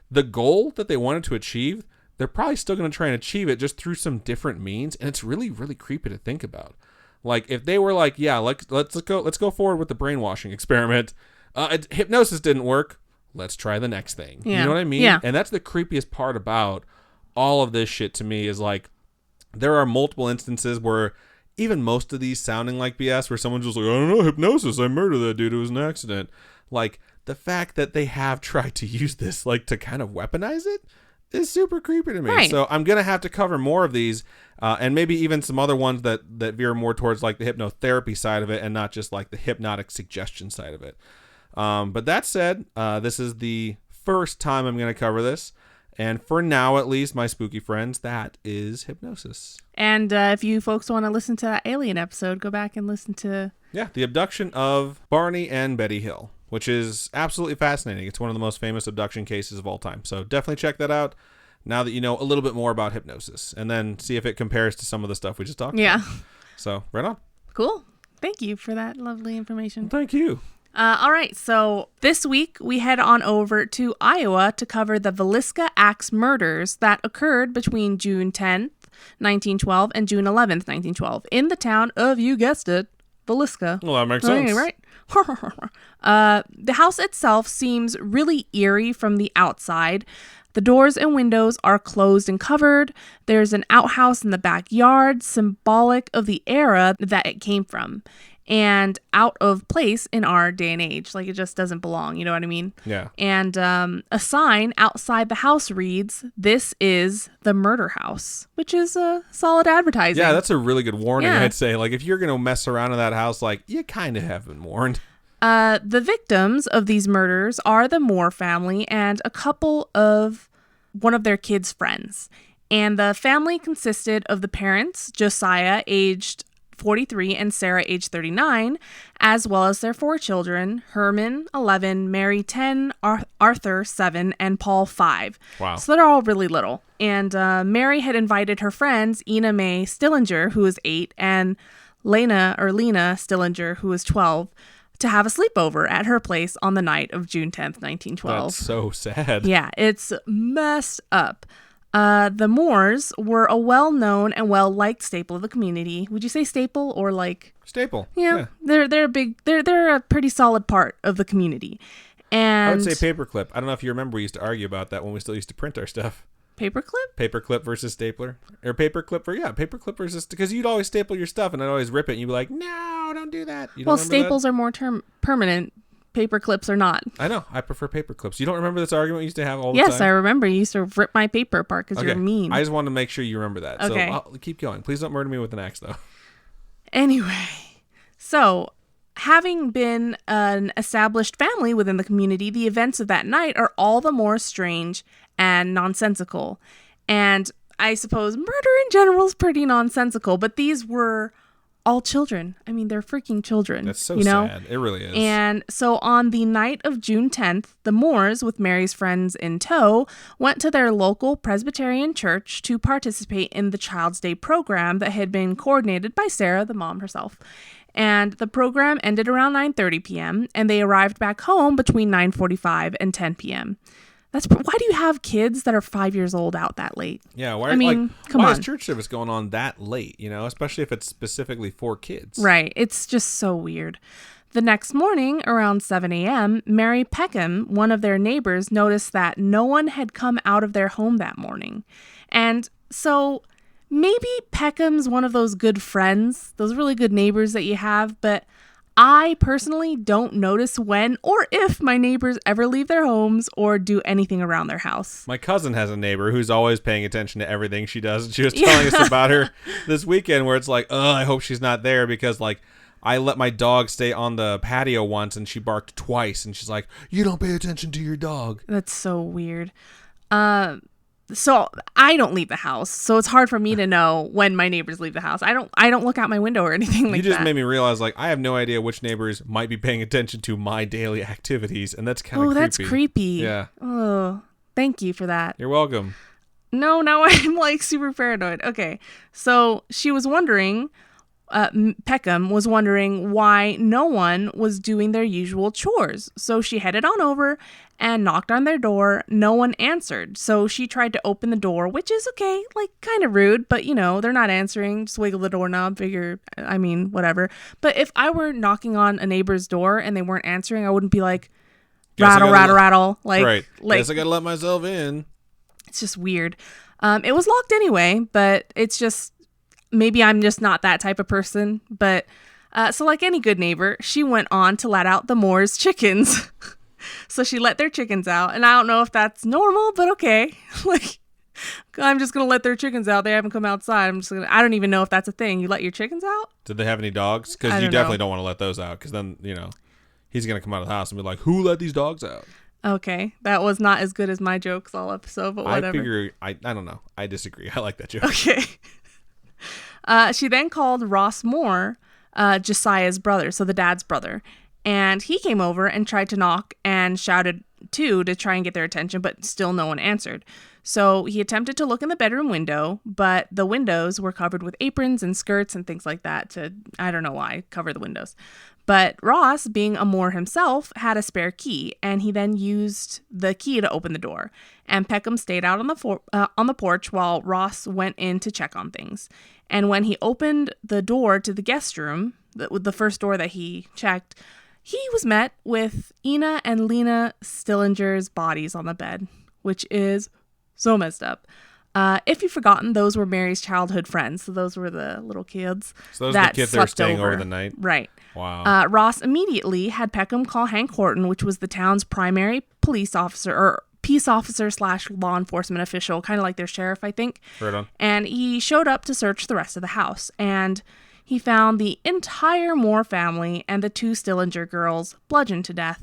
Speaker 2: the goal that they wanted to achieve, they're probably still going to try and achieve it just through some different means. And it's really, really creepy to think about. Like if they were like, yeah, let's go forward with the brainwashing experiment. Hypnosis didn't work. Let's try the next thing.
Speaker 1: Yeah.
Speaker 2: You know what I mean?
Speaker 1: Yeah.
Speaker 2: And that's the creepiest part about all of this shit to me is like, there are multiple instances where even most of these sounding like BS, where someone's just like, I don't know, hypnosis, I murdered that dude, it was an accident. Like the fact that they have tried to use this like to kind of weaponize it is super creepy to me.
Speaker 1: Right.
Speaker 2: So I'm going to have to cover more of these and maybe even some other ones that veer more towards like the hypnotherapy side of it and not just like the hypnotic suggestion side of it. But that said, this is the first time I'm going to cover this. And for now, at least, my spooky friends, that is hypnosis.
Speaker 1: And if you folks want to listen to that Alien episode, go back and listen to...
Speaker 2: Yeah, the abduction of Barney and Betty Hill, which is absolutely fascinating. It's one of the most famous abduction cases of all time. So definitely check that out now that you know a little bit more about hypnosis. And then see if it compares to some of the stuff we just talked about. So, right on.
Speaker 1: Cool. Thank you for that lovely information.
Speaker 2: Thank you.
Speaker 1: All right, so this week we head on over to Iowa to cover the Viscilla axe murders that occurred between June 10th, 1912 and June 11th, 1912 in the town of, you guessed it, Viscilla.
Speaker 2: Well, that makes sense.
Speaker 1: Right? The house itself seems really eerie from the outside. The doors and windows are closed and covered. There's an outhouse in the backyard, symbolic of the era that it came from. And out of place in our day and age. Like, it just doesn't belong, you know what I mean?
Speaker 2: Yeah.
Speaker 1: And a sign outside the house reads, "This is the murder house," which is a solid advertising.
Speaker 2: Yeah, that's a really good warning,
Speaker 1: Yeah.
Speaker 2: I'd say. Like, if you're going to mess around in that house, like, you kind of have been warned.
Speaker 1: The victims of these murders are the Moore family and a couple of one of their kids' friends. And the family consisted of the parents, Josiah, aged 43, and Sarah, age 39, as well as their 4 children, Herman, 11, Mary, 10, Arthur, 7, and Paul, 5.
Speaker 2: Wow.
Speaker 1: So they're all really little. And Mary had invited her friends, Ina Mae Stillinger, who was 8, and Lena Stillinger, who was 12, to have a sleepover at her place on the night of June 10th, 1912.
Speaker 2: That's so sad.
Speaker 1: Yeah, it's messed up. The Moores were a well-known and well-liked staple of the community. Would you say staple or like
Speaker 2: Staple.
Speaker 1: Yeah. They're a big. They're a pretty solid part of the community. And
Speaker 2: I would say paperclip. I don't know if you remember, we used to argue about that when we still used to print our stuff.
Speaker 1: Paperclip?
Speaker 2: Paperclip versus stapler, or paperclip versus, because you'd always staple your stuff and I'd always rip it and you'd be like, no, don't do that. You don't
Speaker 1: Well,
Speaker 2: remember
Speaker 1: staples are more permanent. Paper clips are not.
Speaker 2: I know. I prefer paper clips. You don't remember this argument we used to have all the time?
Speaker 1: Yes, I remember. You used to rip my paper apart because you're mean.
Speaker 2: I just wanted to make sure you remember that.
Speaker 1: Okay.
Speaker 2: So I'll keep going. Please don't murder me with an axe, though.
Speaker 1: Anyway, so having been an established family within the community, the events of that night are all the more strange and nonsensical. And I suppose murder in general is pretty nonsensical, but these were all children. I mean, they're freaking children.
Speaker 2: That's so sad. It really is.
Speaker 1: And so on the night of June 10th, the Moores, with Mary's friends in tow, went to their local Presbyterian church to participate in the Child's Day program that had been coordinated by Sarah, the mom herself. And the program ended around 9:30 p.m., and they arrived back home between 9:45 and 10 p.m. Why do you have kids that are 5 years old out that late?
Speaker 2: Yeah, why is church service going on that late, especially if it's specifically for kids?
Speaker 1: Right. It's just so weird. The next morning, around 7 a.m., Mary Peckham, one of their neighbors, noticed that no one had come out of their home that morning. And so maybe Peckham's one of those good friends, those really good neighbors that you have, but I personally don't notice when or if my neighbors ever leave their homes or do anything around their house.
Speaker 2: My cousin has a neighbor who's always paying attention to everything she does. And she was telling us about her this weekend where it's like, oh, I hope she's not there because like I let my dog stay on the patio once and she barked twice. And she's like, you don't pay attention to your dog.
Speaker 1: That's so weird. So I don't leave the house, so it's hard for me to know when my neighbors leave the house. I don't look out my window or anything like that.
Speaker 2: You just made me realize, like, I have no idea which neighbors might be paying attention to my daily activities, and that's kind of creepy.
Speaker 1: Oh, that's creepy.
Speaker 2: Yeah.
Speaker 1: Oh, thank you for that.
Speaker 2: You're welcome.
Speaker 1: No, now I'm like super paranoid. Okay, so she was wondering, Peckham was wondering why no one was doing their usual chores. So she headed on over and knocked on their door. No one answered. So she tried to open the door, which is okay, like kind of rude, but you know, they're not answering. Just wiggle the doorknob, whatever. But if I were knocking on a neighbor's door and they weren't answering, I wouldn't be like, rattle. Like,
Speaker 2: right. Guess I gotta let myself in.
Speaker 1: It's just weird. It was locked anyway, but it's just, maybe I'm just not that type of person. But so like any good neighbor, she went on to let out the Moore's chickens. So she let their chickens out. And I don't know if that's normal, but okay. Like, I'm just going to let their chickens out. They haven't come outside. I don't even know if that's a thing. You let your chickens out?
Speaker 2: Did they have any dogs? Because you definitely don't want to let those out. Because then, you know, he's going to come out of the house and be like, who let these dogs out?
Speaker 1: Okay. That was not as good as my jokes all episode, but whatever.
Speaker 2: I don't know. I disagree. I like that joke.
Speaker 1: Okay. She then called Ross Moore, Josiah's brother, so the dad's brother. And he came over and tried to knock and shouted too to try and get their attention, but still no one answered. So he attempted to look in the bedroom window, but the windows were covered with aprons and skirts and things like that to, I don't know why, cover the windows. But Ross, being a Moore himself, had a spare key, and he then used the key to open the door. And Peckham stayed out on the porch while Ross went in to check on things. And when he opened the door to the guest room, the first door that he checked, he was met with Ina and Lena Stillinger's bodies on the bed, which is so messed up. If you've forgotten, those were Mary's childhood friends. So those were the little kids.
Speaker 2: So those are the kids that were staying over the night?
Speaker 1: Right.
Speaker 2: Wow.
Speaker 1: Ross immediately had Peckham call Hank Horton, which was the town's primary police officer or peace officer / law enforcement official, kind of like their sheriff, I think.
Speaker 2: Right on.
Speaker 1: And he showed up to search the rest of the house. And he found the entire Moore family and the 2 Stillinger girls bludgeoned to death.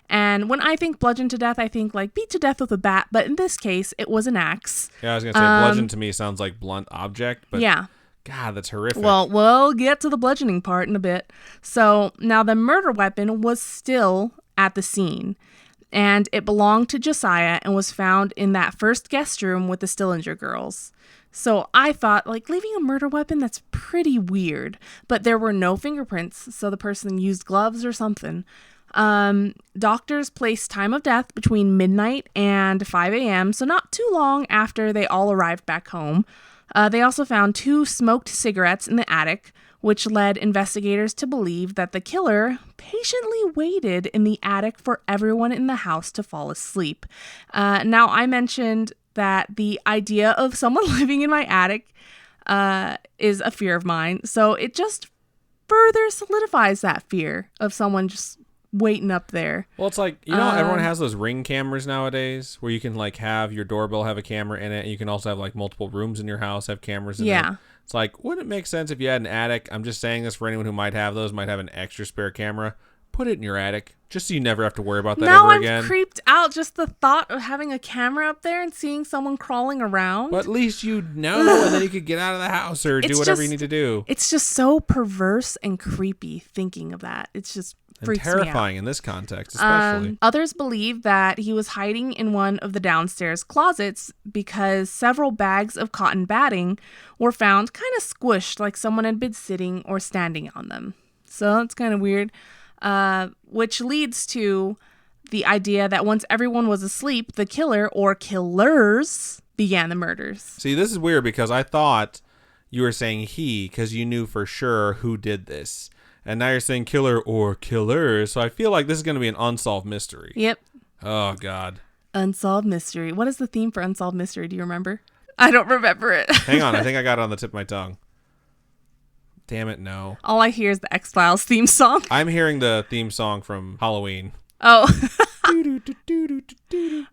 Speaker 1: And when I think bludgeoned to death, I think like beat to death with a bat. But in this case, it was an axe.
Speaker 2: Yeah, I was going to say bludgeon to me sounds like blunt object. But
Speaker 1: yeah.
Speaker 2: God, that's horrific.
Speaker 1: Well, we'll get to the bludgeoning part in a bit. So now the murder weapon was still at the scene. And it belonged to Josiah and was found in that first guest room with the Stillinger girls. So I thought, like, leaving a murder weapon, that's pretty weird. But there were no fingerprints, so the person used gloves or something. Doctors placed time of death between midnight and 5 a.m., so not too long after they all arrived back home. They also found 2 smoked cigarettes in the attic, which led investigators to believe that the killer patiently waited in the attic for everyone in the house to fall asleep. Now, I mentioned that the idea of someone living in my attic is a fear of mine. So it just further solidifies that fear of someone just waiting up there.
Speaker 2: Well, it's like, you know, everyone has those Ring cameras nowadays where you can like have your doorbell have a camera in it. And you can also have like multiple rooms in your house have cameras in it. It's like, wouldn't it make sense if you had an attic? I'm just saying this for anyone who might have those, might have an extra spare camera. Put it in your attic, just so you never have to worry about that ever again.
Speaker 1: Now I'm creeped out just the thought of having a camera up there and seeing someone crawling around.
Speaker 2: But at least you know, and then you could get out of the house or do whatever you need to do.
Speaker 1: It's just so perverse and creepy thinking of that. It's just freaks me out.
Speaker 2: Terrifying in this context, especially.
Speaker 1: Others believe that he was hiding in one of the downstairs closets because several bags of cotton batting were found kind of squished, like someone had been sitting or standing on them. So that's kind of weird. Which leads to the idea that once everyone was asleep, the killer or killers began the murders.
Speaker 2: See, this is weird because I thought you were saying he because you knew for sure who did this. And now you're saying killer or killers. So I feel like this is going to be an unsolved mystery.
Speaker 1: Yep.
Speaker 2: Oh, God.
Speaker 1: Unsolved mystery. What is the theme for unsolved mystery? Do you remember? I don't remember it.
Speaker 2: Hang on. I think I got it on the tip of my tongue. Damn it, no.
Speaker 1: All I hear is the X-Files theme song.
Speaker 2: I'm hearing the theme song from Halloween.
Speaker 1: Oh.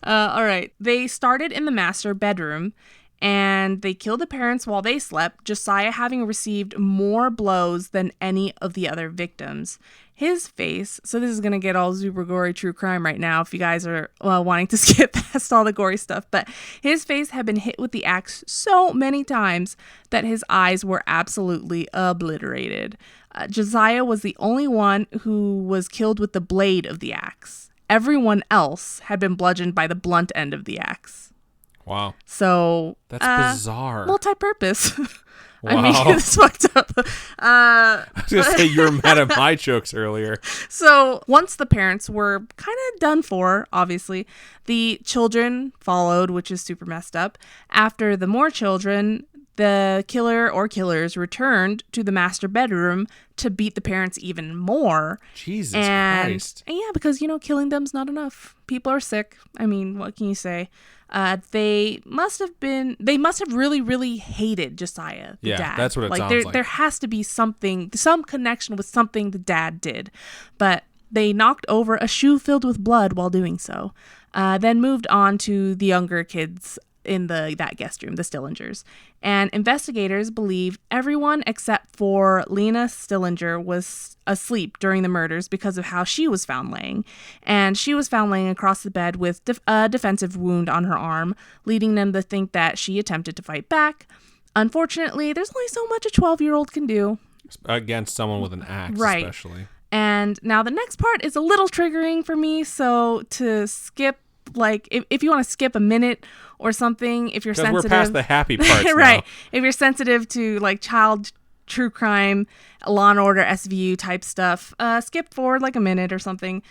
Speaker 1: All right. They started in the master bedroom, and they killed the parents while they slept, Josiah having received more blows than any of the other victims. His face, so this is going to get all super gory true crime right now if you guys are wanting to skip past all the gory stuff, but his face had been hit with the axe so many times that his eyes were absolutely obliterated. Josiah was the only one who was killed with the blade of the axe. Everyone else had been bludgeoned by the blunt end of the axe.
Speaker 2: Wow.
Speaker 1: So
Speaker 2: that's bizarre.
Speaker 1: Multi-purpose.
Speaker 2: Wow.
Speaker 1: I mean, it's fucked up.
Speaker 2: I was going to say you were mad at my jokes earlier.
Speaker 1: So once the parents were kind of done for, obviously, the children followed, which is super messed up. After the more children, the killer or killers returned to the master bedroom to beat the parents even more.
Speaker 2: Jesus Christ.
Speaker 1: And yeah, because, killing them's not enough. People are sick. I mean, what can you say? They must have really, really hated Josiah, the dad.
Speaker 2: That's what it sounds like.
Speaker 1: There has to be some connection with something the dad did. But they knocked over a shoe filled with blood while doing so. Then moved on to the younger kids in that guest room, the Stillingers. And investigators believe everyone except for Lena Stillinger was asleep during the murders because of how she was found laying. And she was found laying across the bed with a defensive wound on her arm, leading them to think that she attempted to fight back. Unfortunately, there's only so much a 12-year-old can do.
Speaker 2: Against someone with an axe,
Speaker 1: right.
Speaker 2: Especially.
Speaker 1: And now the next part is a little triggering for me, so to skip, if you want to skip a minute or something, if you're sensitive.
Speaker 2: Because we're past the happy parts
Speaker 1: right.
Speaker 2: now.
Speaker 1: If you're sensitive to child true crime, Law and Order, SVU type stuff, skip forward a minute or something.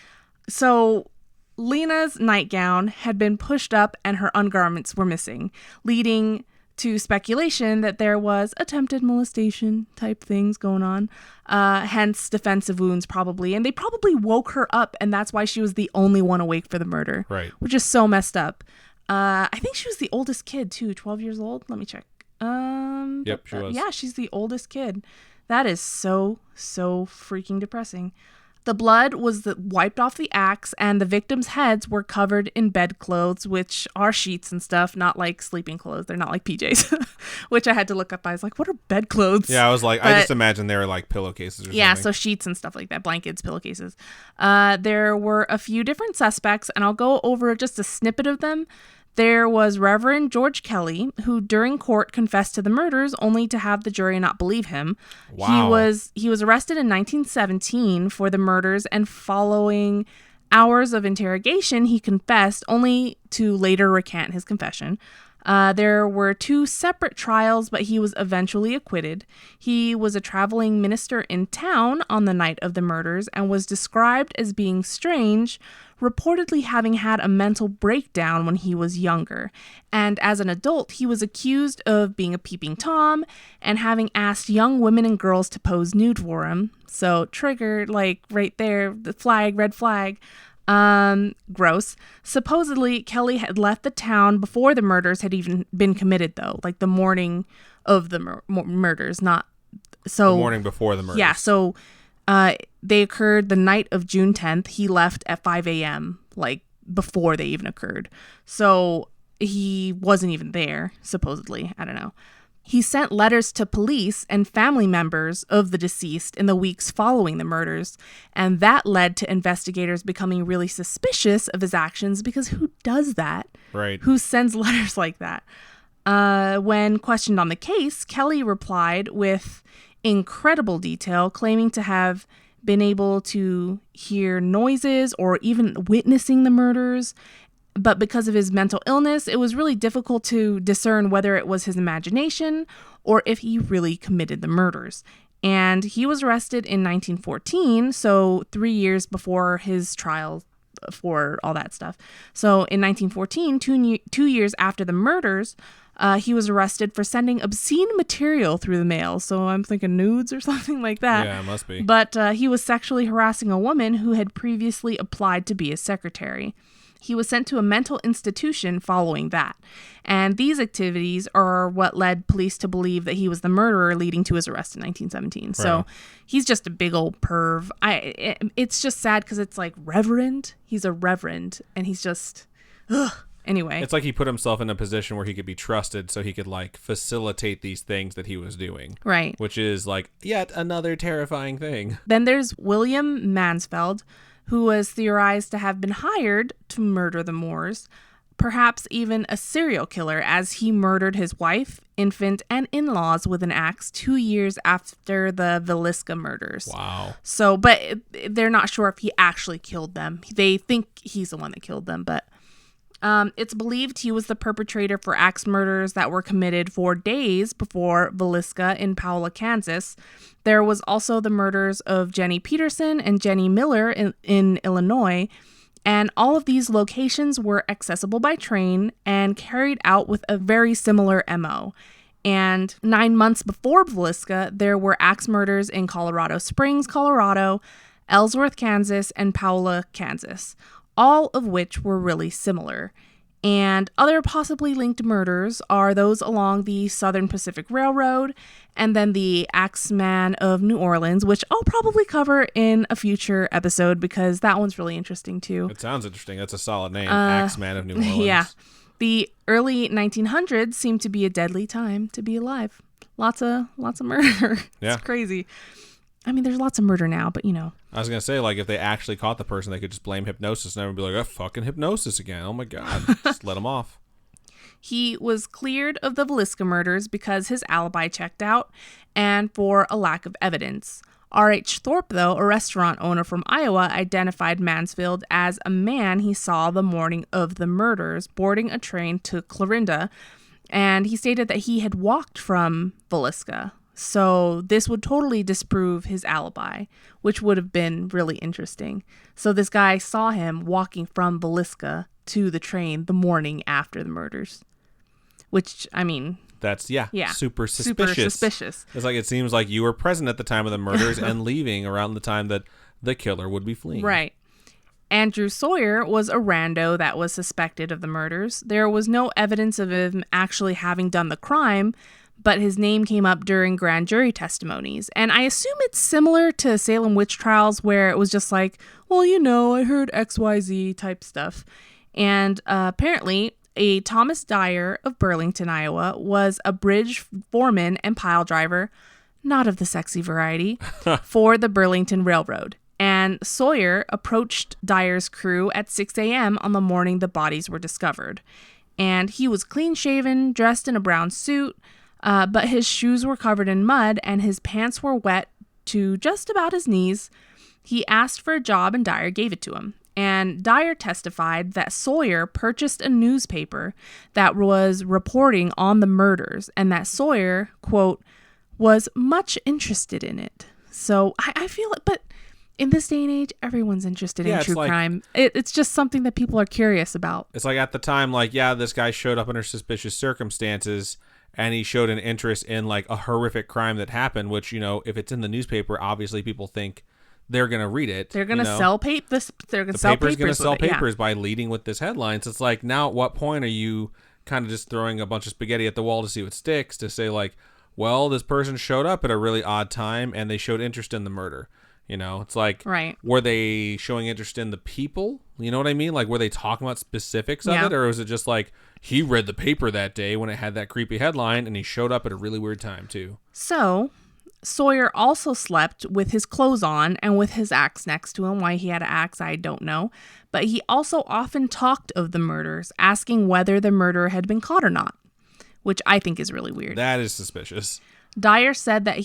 Speaker 1: So Lena's nightgown had been pushed up and her undergarments were missing, leading to speculation that there was attempted molestation type things going on, hence defensive wounds probably. And they probably woke her up, and that's why she was the only one awake for the murder.
Speaker 2: Right.
Speaker 1: Which is so messed up. I think she was the oldest kid too, 12 years old. Let me check.
Speaker 2: Yep, she was.
Speaker 1: Yeah, she's the oldest kid. That is so freaking depressing. The blood was wiped off the axe, and the victims' heads were covered in bedclothes, which are sheets and stuff, not like sleeping clothes. They're not like PJs, which I had to look up. I was like, what are bedclothes?
Speaker 2: Yeah, I was like, I just imagine they were like pillowcases or something.
Speaker 1: Yeah, so sheets and stuff like that, blankets, pillowcases. There were a few different suspects, and I'll go over just a snippet of them. There was Reverend George Kelly, who during court confessed to the murders only to have the jury not believe him.
Speaker 2: Wow.
Speaker 1: He was arrested in 1917 for the murders, and following hours of interrogation, he confessed only to later recant his confession. There were 2 separate trials, but he was eventually acquitted. He was a traveling minister in town on the night of the murders and was described as being strange, reportedly having had a mental breakdown when he was younger. And as an adult, he was accused of being a peeping Tom and having asked young women and girls to pose nude for him. So trigger, right there, the flag, red flag. Gross. Supposedly, Kelly had left the town before the murders had even been committed, though. The morning of the murders, not so.
Speaker 2: The morning before the murders.
Speaker 1: Yeah, so they occurred the night of June 10th. He left at 5 a.m., before they even occurred. So he wasn't even there, supposedly. I don't know. He sent letters to police and family members of the deceased in the weeks following the murders, and that led to investigators becoming really suspicious of his actions, because who does that?
Speaker 2: Right.
Speaker 1: Who sends letters like that? When questioned on the case, Kelly replied with incredible detail, claiming to have been able to hear noises or even witnessing the murders. But because of his mental illness, it was really difficult to discern whether it was his imagination or if he really committed the murders. And he was arrested in 1914, so 3 years before his trial for all that stuff. So in 1914, 2 years after the murders, he was arrested for sending obscene material through the mail. So I'm thinking nudes or something like that.
Speaker 2: Yeah, it must be.
Speaker 1: But he was sexually harassing a woman who had previously applied to be his secretary. He was sent to a mental institution following that. And these activities are what led police to believe that he was the murderer, leading to his arrest in 1917. Right. So he's just a big old perv. It's just sad because it's like reverend. He's a reverend, and he's just, ugh. Anyway.
Speaker 2: It's like he put himself in a position where he could be trusted so he could like facilitate these things that he was doing.
Speaker 1: Right.
Speaker 2: Which is like yet another terrifying thing.
Speaker 1: Then there's William Mansfeld, who was theorized to have been hired to murder the Moores, perhaps even a serial killer, as he murdered his wife, infant, and in-laws with an axe 2 years after the Viscilla murders.
Speaker 2: Wow.
Speaker 1: So, but they're not sure if he actually killed them. They think he's the one that killed them, but it's believed he was the perpetrator for axe murders that were committed 4 days before Viscilla in Paola, Kansas. There was also the murders of Jenny Peterson and Jenny Miller in Illinois, and all of these locations were accessible by train and carried out with a very similar MO. And 9 months before Viscilla, there were axe murders in Colorado Springs, Colorado, Ellsworth, Kansas, and Paola, Kansas, all of which were really similar. And other possibly linked murders are those along the Southern Pacific Railroad, and then the Axeman of New Orleans, which I'll probably cover in a future episode because that one's really interesting too.
Speaker 2: It sounds interesting. That's a solid name, Axeman of New Orleans.
Speaker 1: Yeah. The early 1900s seemed to be a deadly time to be alive. Lots of murder.
Speaker 2: Yeah.
Speaker 1: It's crazy. I mean, there's lots of murder now, but you know.
Speaker 2: I was going to say, like, if they actually caught the person, they could just blame hypnosis and everyone would be like, oh, fucking hypnosis again. Oh, my God. Just let them off.
Speaker 1: He was cleared of the Viscilla murders because his alibi checked out and for a lack of evidence. R.H. Thorpe, though, a restaurant owner from Iowa, identified Mansfield as a man he saw the morning of the murders boarding a train to Clarinda, and he stated that he had walked from Viscilla. So this would totally disprove his alibi, which would have been really interesting. So this guy saw him walking from Viscilla to the train the morning after the murders, which, I mean...
Speaker 2: That's, super suspicious.
Speaker 1: Super suspicious.
Speaker 2: It's like it seems like you were present at the time of the murders and leaving around the time that the killer would be fleeing.
Speaker 1: Right. Andrew Sawyer was a rando that was suspected of the murders. There was no evidence of him actually having done the crime, but his name came up during grand jury testimonies. And I assume it's similar to Salem witch trials where it was just like, well, you know, I heard XYZ type stuff. And apparently, a Thomas Dyer of Burlington, Iowa, was a bridge foreman and pile driver, not of the sexy variety, for the Burlington Railroad. And Sawyer approached Dyer's crew at 6 a.m. on the morning the bodies were discovered. And he was clean-shaven, dressed in a brown suit, but his shoes were covered in mud and his pants were wet to just about his knees. He asked for a job and Dyer gave it to him. And Dyer testified that Sawyer purchased a newspaper that was reporting on the murders and that Sawyer, quote, was much interested in it. So I feel it, but in this day and age, everyone's interested in true crime. It's just something that people are curious about.
Speaker 2: It's like at the time, like, yeah, this guy showed up under suspicious circumstances and he showed an interest in like a horrific crime that happened, which, you know, if it's in the newspaper, obviously people think they're going to read it.
Speaker 1: They're going to sell papers. They're going to sell papers.
Speaker 2: The paper's going to sell papers by leading with this headline. So it's like, now at what point are you kind of just throwing a bunch of spaghetti at the wall to see what sticks, to say like, well, this person showed up at a really odd time and they showed interest in the murder. You know, it's like,
Speaker 1: right.
Speaker 2: Were they showing interest in the people? You know what I mean? Like, were they talking about specifics of it? Or was it just like, he read the paper that day when it had that creepy headline and he showed up at a really weird time too?
Speaker 1: So Sawyer also slept with his clothes on and with his axe next to him. Why he had an axe, I don't know. But he also often talked of the murders, asking whether the murderer had been caught or not, which I think is really weird.
Speaker 2: That is suspicious.
Speaker 1: Dyer said that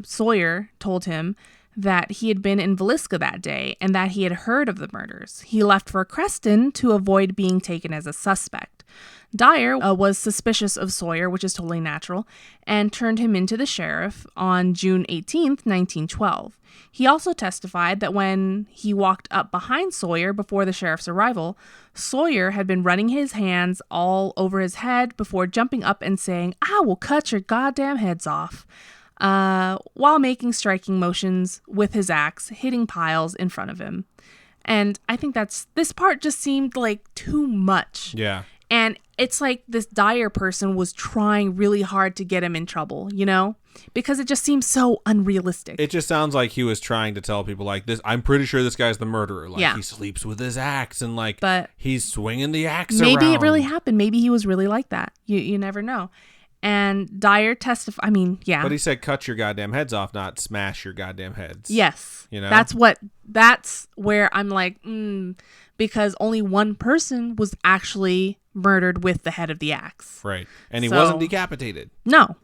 Speaker 1: Sawyer told him that he had been in Viscilla that day and that he had heard of the murders. He left for Creston to avoid being taken as a suspect. Dyer was suspicious of Sawyer, which is totally natural, and turned him into the sheriff on June 18th, 1912. He also testified that when he walked up behind Sawyer before the sheriff's arrival, Sawyer had been running his hands all over his head before jumping up and saying, "I will cut your goddamn heads off," while making striking motions with his axe, hitting piles in front of him. And I think this part just seemed like too much.
Speaker 2: Yeah.
Speaker 1: And it's like this Dyer person was trying really hard to get him in trouble, you know? Because it just seems so unrealistic.
Speaker 2: It just sounds like he was trying to tell people like this. I'm pretty sure this guy's the murderer. Like
Speaker 1: Yeah.
Speaker 2: he sleeps with his axe and like
Speaker 1: But
Speaker 2: he's swinging the axe
Speaker 1: maybe
Speaker 2: around.
Speaker 1: it really happened. Maybe he was really like that. You never know. And Dyer testified. I mean, yeah.
Speaker 2: But he said, cut your goddamn heads off, not smash your goddamn heads.
Speaker 1: Yes.
Speaker 2: You know?
Speaker 1: That's where I'm like, because only one person was actually murdered with the head of the axe.
Speaker 2: Right. And he
Speaker 1: So-
Speaker 2: wasn't decapitated.
Speaker 1: No.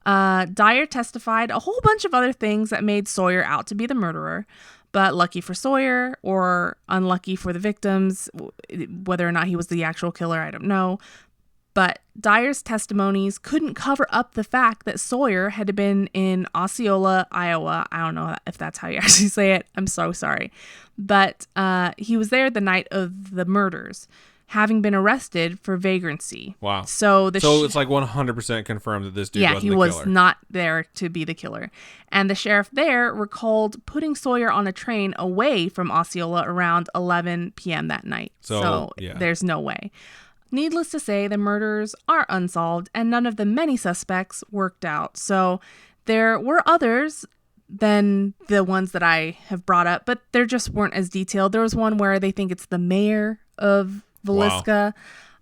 Speaker 1: Dyer testified a whole bunch of other things that made Sawyer out to be the murderer. But lucky for Sawyer, or unlucky for the victims, whether or not he was the actual killer, I don't know. But Dyer's testimonies couldn't cover up the fact that Sawyer had been in Osceola, Iowa. I don't know if that's how you actually say it. I'm so sorry. But he was there the night of the murders, having been arrested for vagrancy.
Speaker 2: Wow.
Speaker 1: So
Speaker 2: it's like 100% confirmed that this dude wasn't the
Speaker 1: he was
Speaker 2: killer.
Speaker 1: not there to be the killer. And the sheriff there recalled putting Sawyer on a train away from Osceola around 11 p.m. that night. So
Speaker 2: yeah.
Speaker 1: There's no way. Needless to say, the murders are unsolved and none of the many suspects worked out. So there were others than the ones that I have brought up, but there just weren't as detailed. There was one where they think it's the mayor of Viscilla,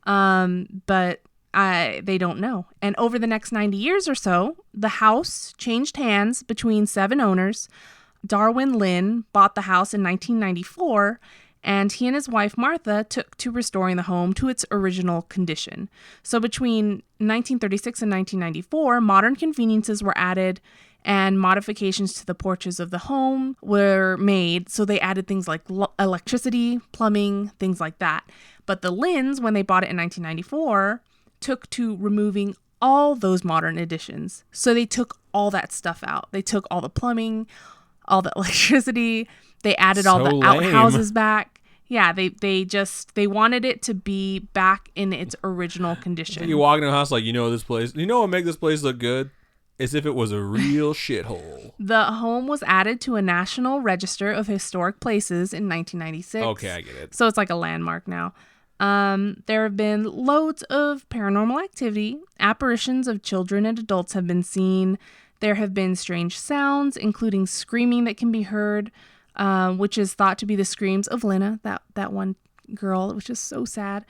Speaker 1: but they don't know. And over the next 90 years or so, the house changed hands between 7 owners. Darwin Lynn bought the house in 1994, and he and his wife Martha took to restoring the home to its original condition. So between 1936 and 1994, modern conveniences were added and modifications to the porches of the home were made. So they added things like electricity, plumbing, things like that. But the Lynns, when they bought it in 1994, took to removing all those modern additions. So they took all that stuff out. They took all the plumbing, all the electricity. They added all the outhouses back. Yeah, they wanted it to be back in its original condition.
Speaker 2: You walk into a house like, this place, what make this place look good? As if it was a real shithole.
Speaker 1: The home was added to a National Register of Historic Places in 1996.
Speaker 2: Okay, I get it.
Speaker 1: So it's like a landmark now. There have been loads of paranormal activity. Apparitions of children and adults have been seen. There have been strange sounds, including screaming that can be heard, which is thought to be the screams of Lena, that one girl, which is so sad.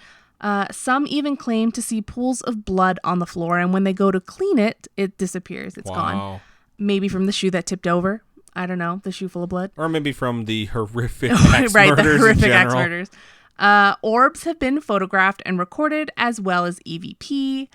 Speaker 1: Some even claim to see pools of blood on the floor, and when they go to clean it, it disappears. It's gone. Maybe from the shoe that tipped over. I don't know, the shoe full of blood.
Speaker 2: Or maybe from the horrific axe murders
Speaker 1: the horrific
Speaker 2: in
Speaker 1: axe
Speaker 2: general.
Speaker 1: murders. Orbs have been photographed and recorded, as well as EVP.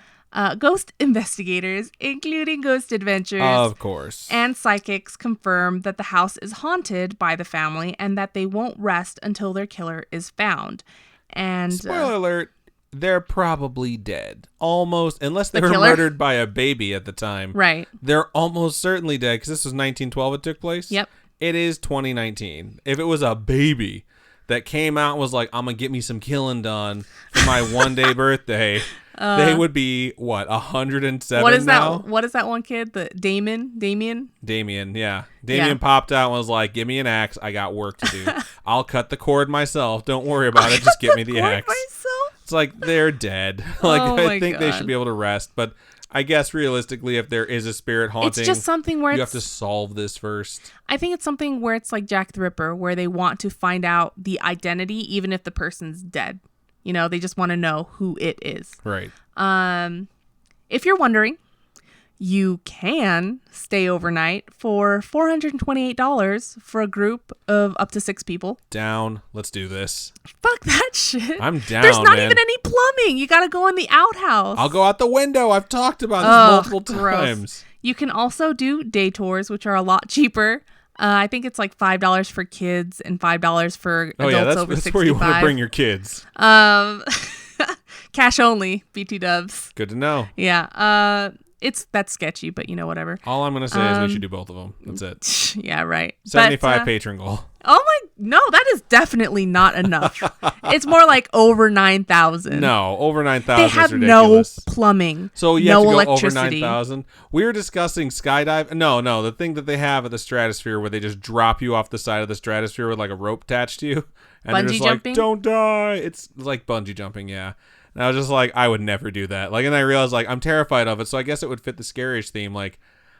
Speaker 1: Ghost investigators, including Ghost Adventures,
Speaker 2: of course,
Speaker 1: and psychics confirm that the house is haunted by the family and that they won't rest until their killer is found. And
Speaker 2: spoiler alert, they're probably dead. Almost, unless they were
Speaker 1: killer?
Speaker 2: murdered by a baby at the time.
Speaker 1: Right.
Speaker 2: They're almost certainly dead, because this was 1912 it took place.
Speaker 1: Yep.
Speaker 2: It is 2019. If it was a baby that came out and was like, I'm going to get me some killing done for my one-day birthday, they would be, 107 now?
Speaker 1: What is that one kid? The Damien,
Speaker 2: yeah. Damien popped out and was like, give me an axe. I got work to do. I'll cut the cord myself. Don't worry about it. Just give me the axe. It's like, they're dead. I think they should be able to rest. But I guess realistically, if there is a spirit haunting,
Speaker 1: it's just something where
Speaker 2: you have to solve this first.
Speaker 1: I think it's something where it's like Jack the Ripper, where they want to find out the identity, even if the person's dead. They just want to know who it is.
Speaker 2: Right.
Speaker 1: If you're wondering, you can stay overnight for $428 for a group of up to 6 people.
Speaker 2: Down. Let's do this.
Speaker 1: Fuck that shit.
Speaker 2: I'm down,
Speaker 1: There's not
Speaker 2: man.
Speaker 1: even any plumbing. You got to go in the outhouse.
Speaker 2: I'll go out the window. I've talked about this multiple times.
Speaker 1: You can also do day tours, which are a lot cheaper. I think it's like $5 for kids and $5 for adults over 65.
Speaker 2: That's where you want to bring your kids.
Speaker 1: Cash only, BT dubs.
Speaker 2: Good to know.
Speaker 1: Yeah. That's sketchy, but whatever.
Speaker 2: All I'm going to say is we should do both of them. That's it.
Speaker 1: Yeah, right.
Speaker 2: 75 patron goal.
Speaker 1: No, that is definitely not enough. It's more like over 9,000.
Speaker 2: No, over 9,000
Speaker 1: They
Speaker 2: is
Speaker 1: have
Speaker 2: ridiculous.
Speaker 1: no plumbing.
Speaker 2: So you
Speaker 1: no
Speaker 2: have to go
Speaker 1: electricity.
Speaker 2: over 9,000. We were discussing skydive. No, the thing that they have at the stratosphere where they just drop you off the side of the stratosphere with like a rope attached to you. And they're
Speaker 1: Bungee
Speaker 2: just
Speaker 1: jumping?
Speaker 2: like, don't die. It's like bungee jumping, yeah. And I was just like, I would never do that. Like, and I realized, like, I'm terrified of it, so I guess it would fit the scariest theme. Like,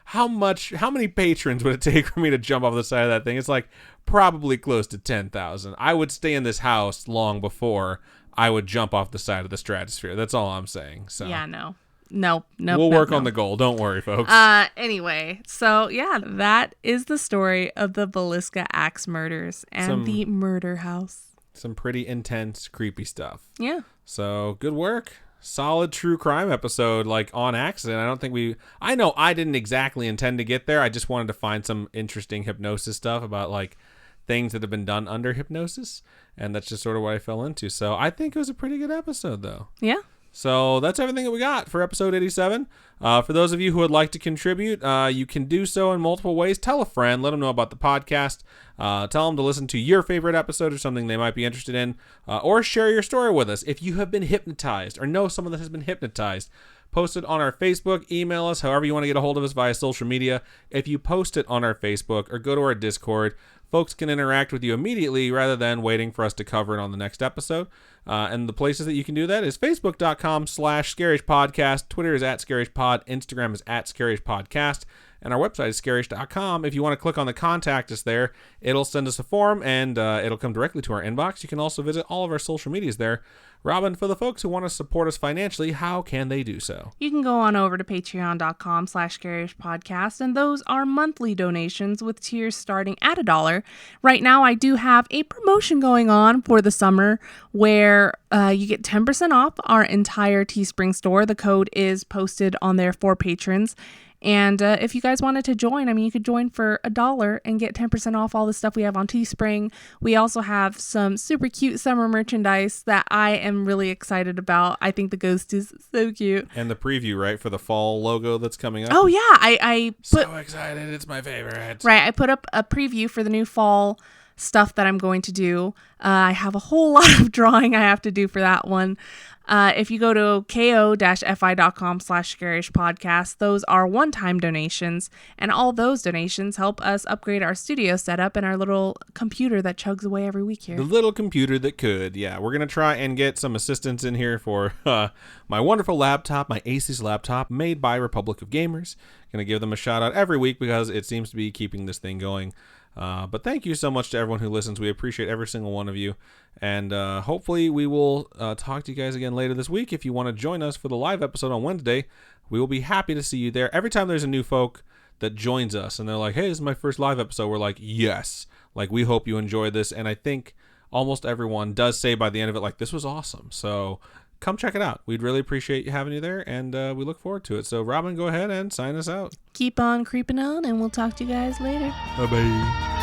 Speaker 2: how many patrons would it take for me to jump off the side of that thing? It's like probably close to 10,000. I would stay in this house long before I would jump off the side of the stratosphere. That's all I'm saying. So
Speaker 1: Yeah, no. Nope.
Speaker 2: we'll work on the goal. Don't worry, folks.
Speaker 1: Anyway, so yeah, that is the story of the Viscilla axe murders and the murder house.
Speaker 2: Some pretty intense, creepy stuff.
Speaker 1: Yeah.
Speaker 2: So good work. Solid true crime episode, like on accident. I know I didn't exactly intend to get there. I just wanted to find some interesting hypnosis stuff about like things that have been done under hypnosis. And that's just sort of what I fell into. So I think it was a pretty good episode though.
Speaker 1: Yeah.
Speaker 2: So that's everything that we got for episode 87. For those of you who would like to contribute, you can do so in multiple ways. Tell a friend. Let them know about the podcast. Tell them to listen to your favorite episode or something they might be interested in. Or share your story with us. If you have been hypnotized or know someone that has been hypnotized, post it on our Facebook, email us, however you want to get a hold of us via social media. If you post it on our Facebook or go to our Discord, folks can interact with you immediately rather than waiting for us to cover it on the next episode. And the places that you can do that is facebook.com/scarishpodcast. Twitter is @scarishpod. Instagram is @scarishpodcast. And our website is scarish.com. If you want to click on the contact us there, it'll send us a form and it'll come directly to our inbox. You can also visit all of our social medias there. Robin, for the folks who want to support us financially, how can they do so?
Speaker 1: You can go on over to patreon.com/scarishpodcast, and those are monthly donations with tiers starting at $1. Right now, I do have a promotion going on for the summer where you get 10% off our entire Teespring store. The code is posted on there for patrons. And if you guys wanted to join, I mean, you could join for $1 and get 10% off all the stuff we have on Teespring. We also have some super cute summer merchandise that I am really excited about. I think the ghost is so cute.
Speaker 2: And the preview, right, for the fall logo that's coming up?
Speaker 1: Oh, yeah. I put,
Speaker 2: so excited. It's my favorite.
Speaker 1: Right. I put up a preview for the new fall stuff that I'm going to do. I have a whole lot of drawing I have to do for that one. If you go to ko-fi.com/scarishpodcast, those are one-time donations, and all those donations help us upgrade our studio setup and our little computer that chugs away every week here.
Speaker 2: The little computer that could. Yeah, we're going to try and get some assistance in here for my wonderful laptop, my Asus laptop, made by Republic of Gamers. Going to give them a shout out every week because it seems to be keeping this thing going. But thank you so much to everyone who listens. We appreciate every single one of you. And hopefully we will talk to you guys again later this week. If you want to join us for the live episode on Wednesday, we will be happy to see you there. Every time there's a new folk that joins us and they're like, hey, this is my first live episode, we're like, yes. Like, we hope you enjoy this. And I think almost everyone does say by the end of it, like, this was awesome. So come check it out. We'd really appreciate you having you there, and we look forward to it. So, Robin, go ahead and sign us out.
Speaker 1: Keep on creeping on, and we'll talk to you guys later.
Speaker 2: Bye-bye.